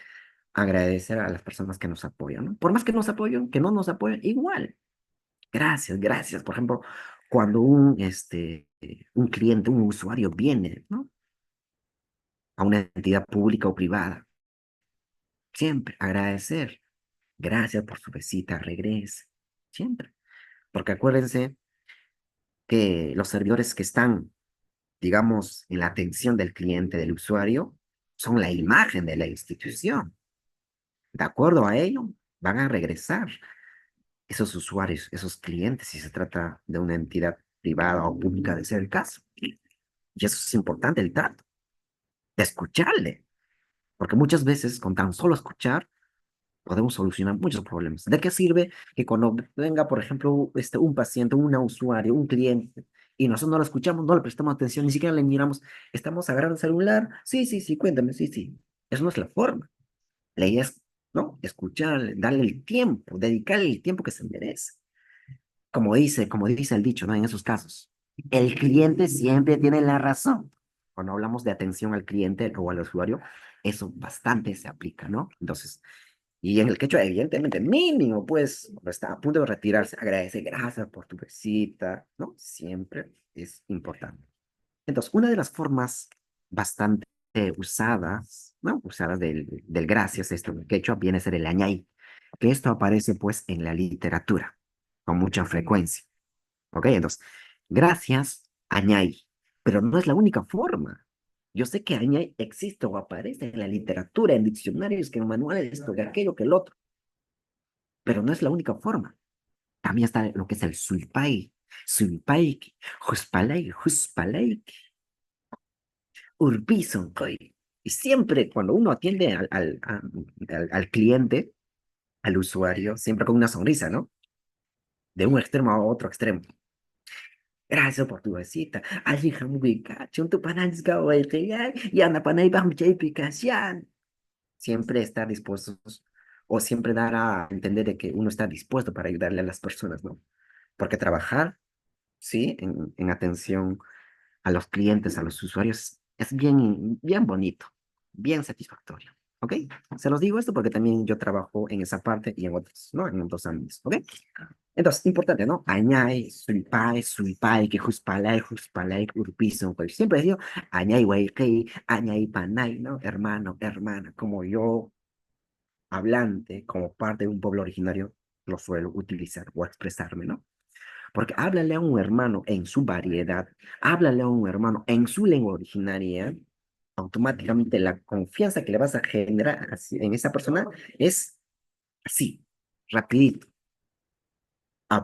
agradecer a las personas que nos apoyan, ¿no? Por más que nos apoyen, que no nos apoyen, igual. Gracias, gracias. Por ejemplo, cuando un cliente, un usuario viene, ¿no? A una entidad pública o privada, siempre agradecer. Gracias por su visita, regrese. Siempre. Porque acuérdense que los servidores que están, digamos, en la atención del cliente, del usuario, son la imagen de la institución. De acuerdo a ello, van a regresar esos usuarios, esos clientes, si se trata de una entidad privada o pública, de ser el caso. Y eso es importante, el trato, de escucharle, porque muchas veces con tan solo escuchar podemos solucionar muchos problemas. ¿De qué sirve que cuando venga, por ejemplo, un paciente, un usuario, un cliente, y nosotros no lo escuchamos, no le prestamos atención, ni siquiera le miramos, estamos agarrando el celular? Sí, sí, sí, cuéntame, sí, sí. Eso no es la forma. La idea es, ¿no? Escucharle, darle el tiempo, dedicarle el tiempo que se merece. Como dice el dicho, ¿no? En esos casos, el cliente siempre tiene la razón. Cuando hablamos de atención al cliente o al usuario, eso bastante se aplica, ¿no? Entonces, y en el quechua, evidentemente, mínimo, pues, cuando está a punto de retirarse, agradece, gracias por tu visita, ¿no? Siempre es importante. Entonces, una de las formas bastante usadas, ¿no? Usadas del gracias, esto en el quechua, viene a ser el añay, que esto aparece, pues, en la literatura, con mucha frecuencia, ¿ok? Entonces, gracias, añay, pero no es la única forma. Yo sé que añay existe o aparece en la literatura, en diccionarios, que en manuales, esto, que aquello, que el otro, pero no es la única forma. También está lo que es el suipay, suipaik, huspalay, huspalaik, urbizoncoy. Y siempre cuando uno atiende al cliente, al usuario, siempre con una sonrisa, ¿no? De un extremo a otro extremo. Gracias por tu visita. Allí un tu pananzga o el y anda panay bajo. Siempre estar dispuestos o siempre dar a entender de que uno está dispuesto para ayudarle a las personas, ¿no? Porque trabajar, sí, en atención a los clientes, a los usuarios, es bien, bien bonito, bien satisfactorio, ¿ok? Se los digo esto porque también yo trabajo en esa parte y en otros, ¿no? En otros ámbitos, ¿ok? Entonces, importante, ¿no? Añay, sulpai, que juspalay, urpizo, pues siempre digo, añay, güey, añay, panay, ¿no? Hermano, hermana, como yo, hablante, como parte de un pueblo originario, lo suelo utilizar o expresarme, ¿no? Porque háblale a un hermano en su variedad, háblale a un hermano en su lengua originaria, automáticamente la confianza que le vas a generar en esa persona es así, rapidito.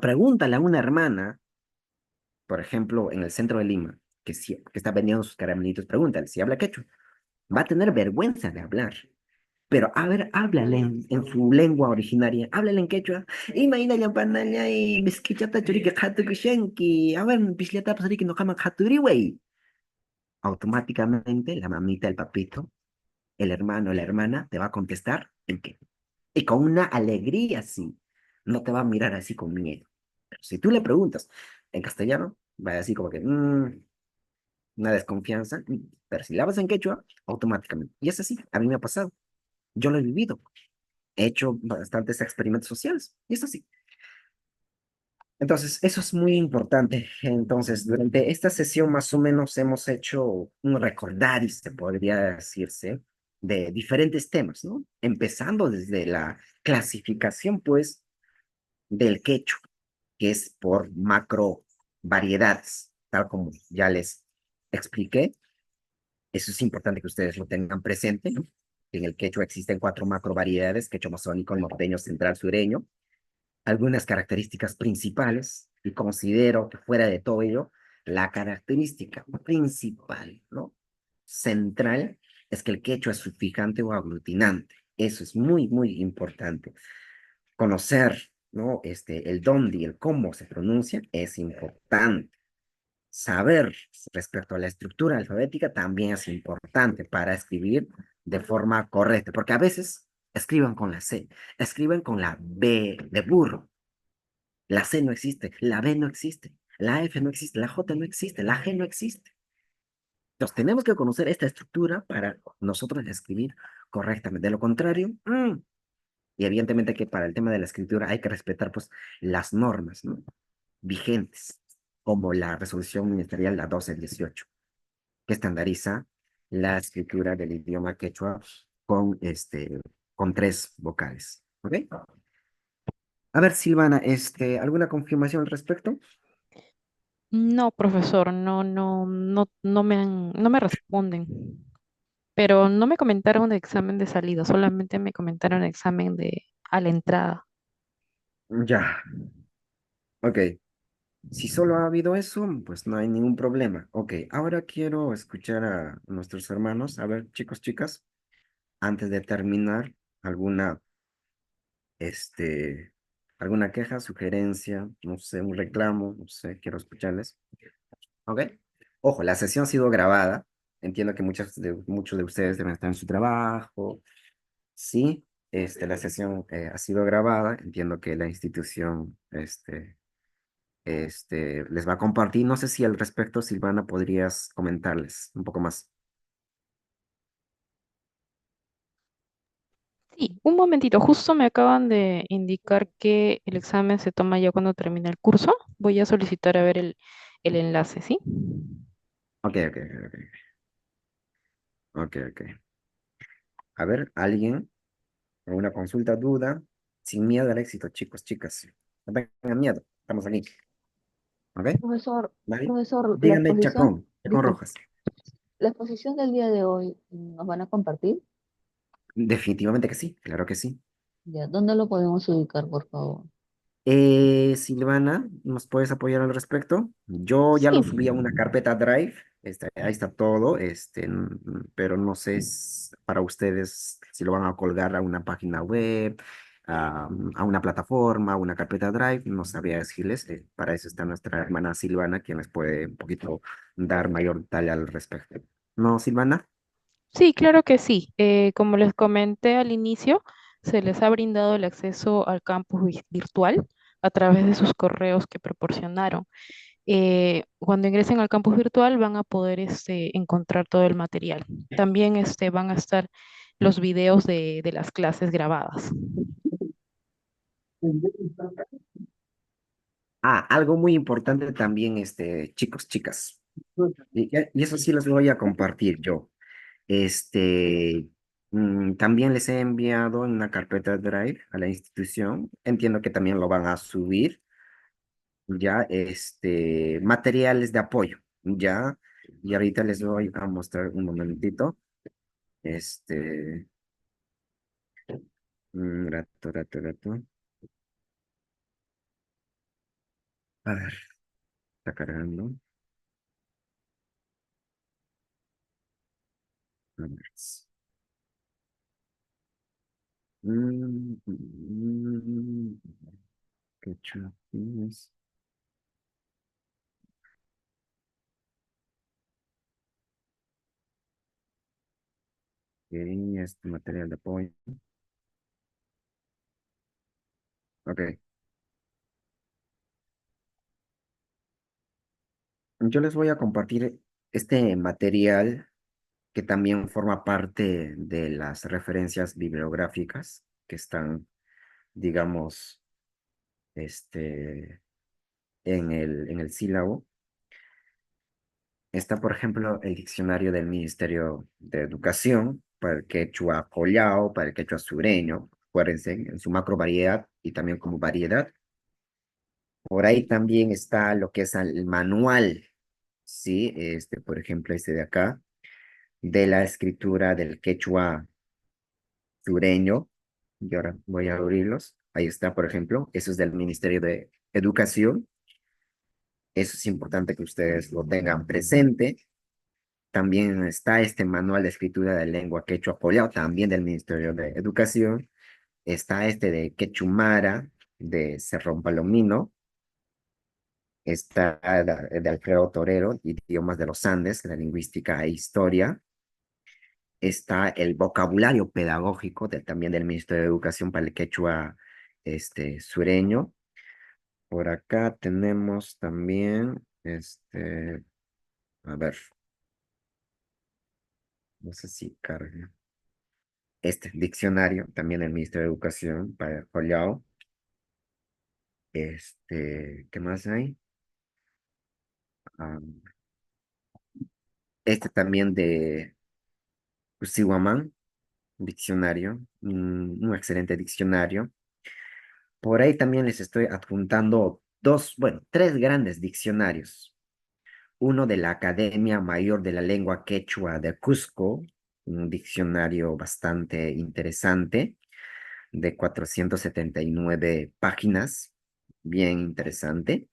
Pregúntale a una hermana, por ejemplo, en el centro de Lima, que está vendiendo sus caramelitos, pregúntale si habla quechua. Va a tener vergüenza de hablar. Pero a ver, háblale en su lengua originaria, háblale en quechua. Imagina la panalla y mezquichata churique hatu kushenki. A ver, pisliata pasariki no kama haturi, wey. Automáticamente la mamita, el papito, el hermano, la hermana te va a contestar en qué. Y con una alegría, sí. No te va a mirar así con miedo. Pero si tú le preguntas en castellano, va a decir como que, una desconfianza. Pero si la hablas en quechua, automáticamente. Y es así, a mí me ha pasado. Yo lo he vivido. He hecho bastantes experimentos sociales. Y es así. Entonces, eso es muy importante. Entonces, durante esta sesión más o menos hemos hecho un recordar, y se podría decirse, de diferentes temas, ¿no? Empezando desde la clasificación, pues, del quechua, que es por macro variedades, tal como ya les expliqué. Eso es importante que ustedes lo tengan presente, ¿no? En el quechua existen 4 macro variedades: quechua amazónico, norteño, central, sureño. Algunas características principales, y considero que fuera de todo ello, la característica principal, ¿no? Central, es que el quechua es sufijante o aglutinante. Eso es muy, muy importante. Conocer, ¿no? El dónde y el cómo se pronuncia es importante. Saber respecto a la estructura alfabética también es importante para escribir de forma correcta, porque a veces escriben con la C, escriben con la B de burro. La C no existe, la B no existe, la F no existe, la J no existe, la G no existe. Entonces tenemos que conocer esta estructura para nosotros escribir correctamente. De lo contrario, y evidentemente que para el tema de la escritura hay que respetar pues las normas, ¿no? Vigentes, como la resolución ministerial la 1218, que estandariza la escritura del idioma quechua con 3 vocales. ¿Ok? A ver, Silvana, ¿alguna confirmación al respecto? No, profesor, no me responden. Pero no me comentaron de examen de salida, solamente me comentaron examen de a la entrada. Ya, ok. Si solo ha habido eso, pues no hay ningún problema. Ok, ahora quiero escuchar a nuestros hermanos. A ver, chicos, chicas, antes de terminar, alguna, este, alguna queja, sugerencia, no sé, un reclamo, no sé, quiero escucharles. Ok. Ojo, la sesión ha sido grabada. Entiendo que muchos de ustedes deben estar en su trabajo. Sí, la sesión ha sido grabada. Entiendo que la institución, les va a compartir. No sé si al respecto, Silvana, podrías comentarles un poco más. Sí, un momentito, justo me acaban de indicar que el examen se toma ya cuando termine el curso. Voy a solicitar a ver el enlace, ¿sí? Ok, ok, ok, ok, ok. A ver, alguien, alguna consulta, duda, sin miedo al éxito, chicos, chicas. No tengan miedo, estamos aquí. ¿Ok? Profesor, ¿Vale? profesor, Díganme, Chacón, Chacón disculpe, Rojas. la exposición del día de hoy nos van a compartir. Definitivamente que sí, claro que sí. Ya, ¿dónde lo podemos ubicar, por favor? Silvana, ¿nos puedes apoyar al respecto? Yo ya lo Sí, subí a una carpeta Drive, ahí está todo, pero no sé para ustedes si lo van a colgar a una página web, a una plataforma, a una carpeta Drive, no sabría decirles. Para eso está nuestra hermana Silvana, quien les puede un poquito dar mayor detalle al respecto. ¿No, Silvana? sí, claro que sí. Como les comenté al inicio, se les ha brindado el acceso al campus virtual a través de sus correos que proporcionaron. Cuando ingresen al campus virtual van a poder encontrar todo el material. También van a estar los videos de las clases grabadas. Algo muy importante también, chicos, chicas. Y eso sí los voy a compartir yo. Este, también les he enviado en una carpeta Drive a la institución. Entiendo que también lo van a subir, ya, materiales de apoyo, ya. Y ahorita les voy a mostrar un momentito. Este, rato. A ver, está cargando. A ver. Qué chulo es. Ok, este material de apoyo. Ok. Yo les voy a compartir este material que también forma parte de las referencias bibliográficas que están, digamos, en el sílabo. Está, por ejemplo, el diccionario del Ministerio de Educación para el quechua collao, para el quechua sureño, acuérdense, en su macro variedad y también como variedad. Por ahí también está lo que es el manual, ¿sí? Por ejemplo, este de acá, de la escritura del quechua sureño. Y ahora voy a abrirlos. Ahí está, por ejemplo, eso es del Ministerio de Educación. Eso es importante que ustedes lo tengan presente. También está este manual de escritura de lengua quechua collao, también del Ministerio de Educación. Está este de Quechumara, de Cerrón Palomino. Está de Alfredo Torero, Idiomas de los Andes, de Lingüística e Historia. Está el vocabulario pedagógico también del Ministerio de Educación para el quechua sureño. Por acá tenemos también, a ver, no sé si carga. Este diccionario también del Ministerio de Educación para el collao. ¿Qué más hay? Ah, este también de Usihuamán, diccionario, un excelente diccionario. Por ahí también les estoy adjuntando tres grandes diccionarios. Uno de la Academia Mayor de la Lengua Quechua de Cusco, un diccionario bastante interesante, de 479 páginas, bien interesante.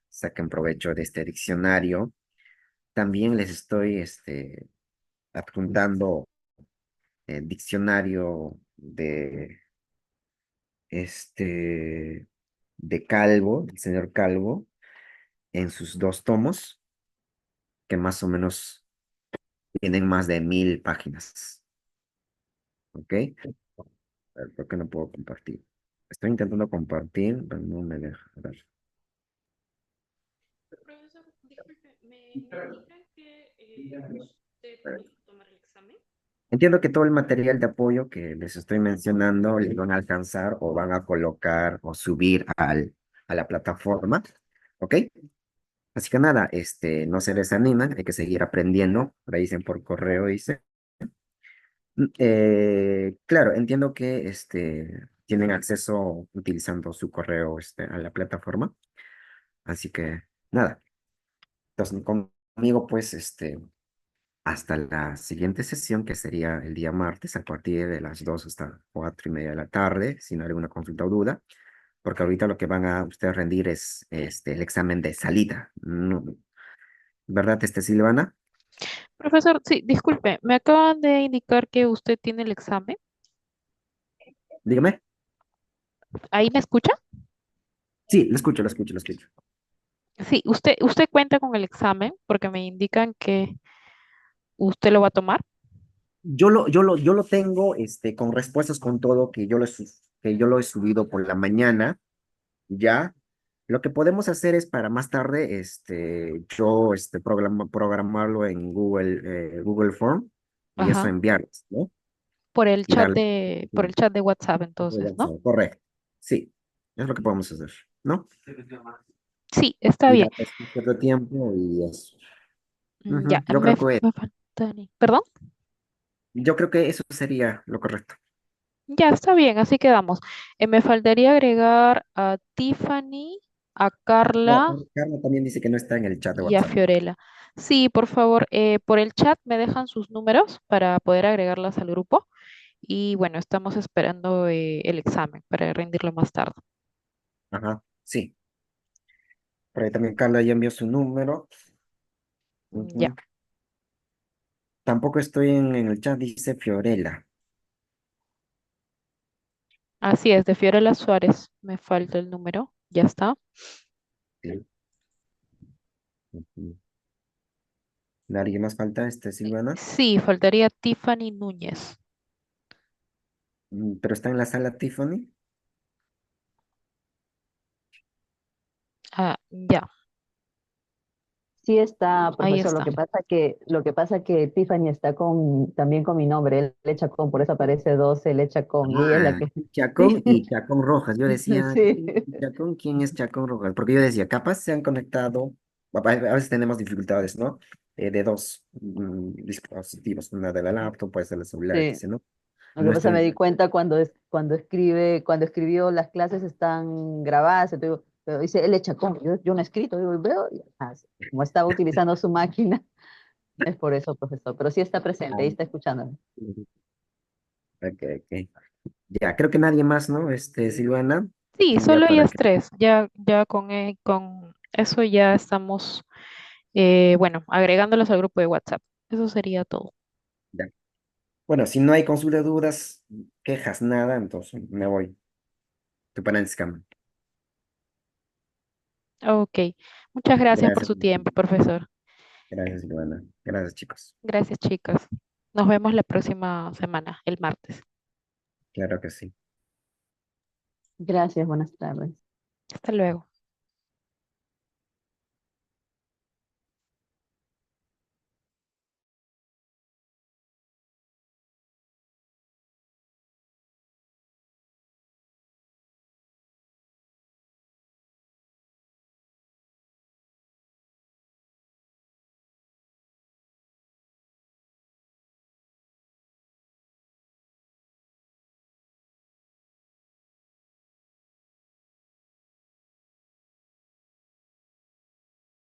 Saquen provecho de este diccionario. También les estoy adjuntando el diccionario este, de Calvo, el señor Calvo, en sus 2 tomos, que más o menos tienen más de 1000 páginas. ¿Ok? A ver, ¿por qué no puedo compartir? Estoy intentando compartir, pero no me deja. A ver. Profesor, disculpe, me indican que usted podrá tomar el examen. Entiendo que todo el material de apoyo que les estoy mencionando les van a alcanzar o van a colocar o subir a la plataforma. ¿Ok? Así que nada, no se desaniman, hay que seguir aprendiendo. Por ahí dicen por correo, dice. Claro, entiendo que tienen acceso utilizando su correo a la plataforma. Así que nada. Entonces, conmigo, pues, hasta la siguiente sesión, que sería el día martes, a partir de las 2 hasta 4:30 de la tarde, si no hay alguna consulta o duda, porque ahorita lo que van a ustedes rendir es el examen de salida. ¿Verdad, Silvana? Profesor, sí, disculpe, me acaban de indicar que usted tiene el examen. Dígame. ¿Ahí me escucha? Sí, lo escucho. Sí, usted cuenta con el examen porque me indican que usted lo va a tomar. yo lo tengo con respuestas con todo que yo lo he subido por la mañana, ya. Lo que podemos hacer es para más tarde, yo programarlo en Google Form y eso Ajá. enviarles, ¿no? Y darle. Por el chat de WhatsApp entonces, ¿no? Correcto. Sí, es lo que podemos hacer, ¿no? Sí, está Y bien. darles un cierto tiempo y eso. Ya, Yo creo que, me faltaría. ¿Perdón? yo creo que eso sería lo correcto. Ya, está bien, así quedamos. Me faltaría agregar a Tiffany, a No, Carla Carla también dice que no está en el chat de y a WhatsApp. Fiorella. Sí, por favor, por el chat me dejan sus números para poder agregarlas al grupo. Y bueno, estamos esperando el examen para rendirlo más tarde. Ajá, sí. Por ahí también Carla ya envió su número. Ya, Ujú. Tampoco estoy en el chat, dice Fiorella. así es, de Fiorella Suárez. Me falta el número. Ya está. Sí. Ujú. ¿De alguien más falta, Silvana? Sí, faltaría Tiffany Núñez. Pero está en la sala Tiffany. Ah, ya, Sí está, ahí profesor. está. Lo que pasa que Tiffany está también con mi nombre, el Chacón, por eso aparece 12, el Chacón, y ella es la Ah, que Chacón sí, y Chacón Rojas. Yo decía, sí, Chacón, ¿quién es Chacón Rojas? Porque yo decía, capaz se han conectado, a veces tenemos dificultades, ¿no? De dos dispositivos, una de la laptop, pues del celular, sí. etc., ¿no? Lo que No pasa me están. di cuenta cuando escribió las clases están grabadas, entonces digo, pero dice L Chacón, yo no he escrito, digo, y veo, como estaba utilizando su máquina, es por eso, profesor, pero sí está presente, ahí está escuchando. Ok, ok. Ya, creo que nadie más, ¿no? Silvana, Sí, ya solo para ellas que. tres. Ya con eso ya estamos, bueno, agregándolas al grupo de WhatsApp. Eso sería todo. Ya. Bueno, si no hay consulta, dudas, quejas, nada, entonces me voy. Tu panel scam. Ok. Muchas gracias por Gracias. su tiempo, profesor. Gracias, Silvana. Gracias, chicos. Gracias, chicas. Nos vemos la próxima semana, el martes. Claro que sí. Gracias, buenas tardes. Hasta luego.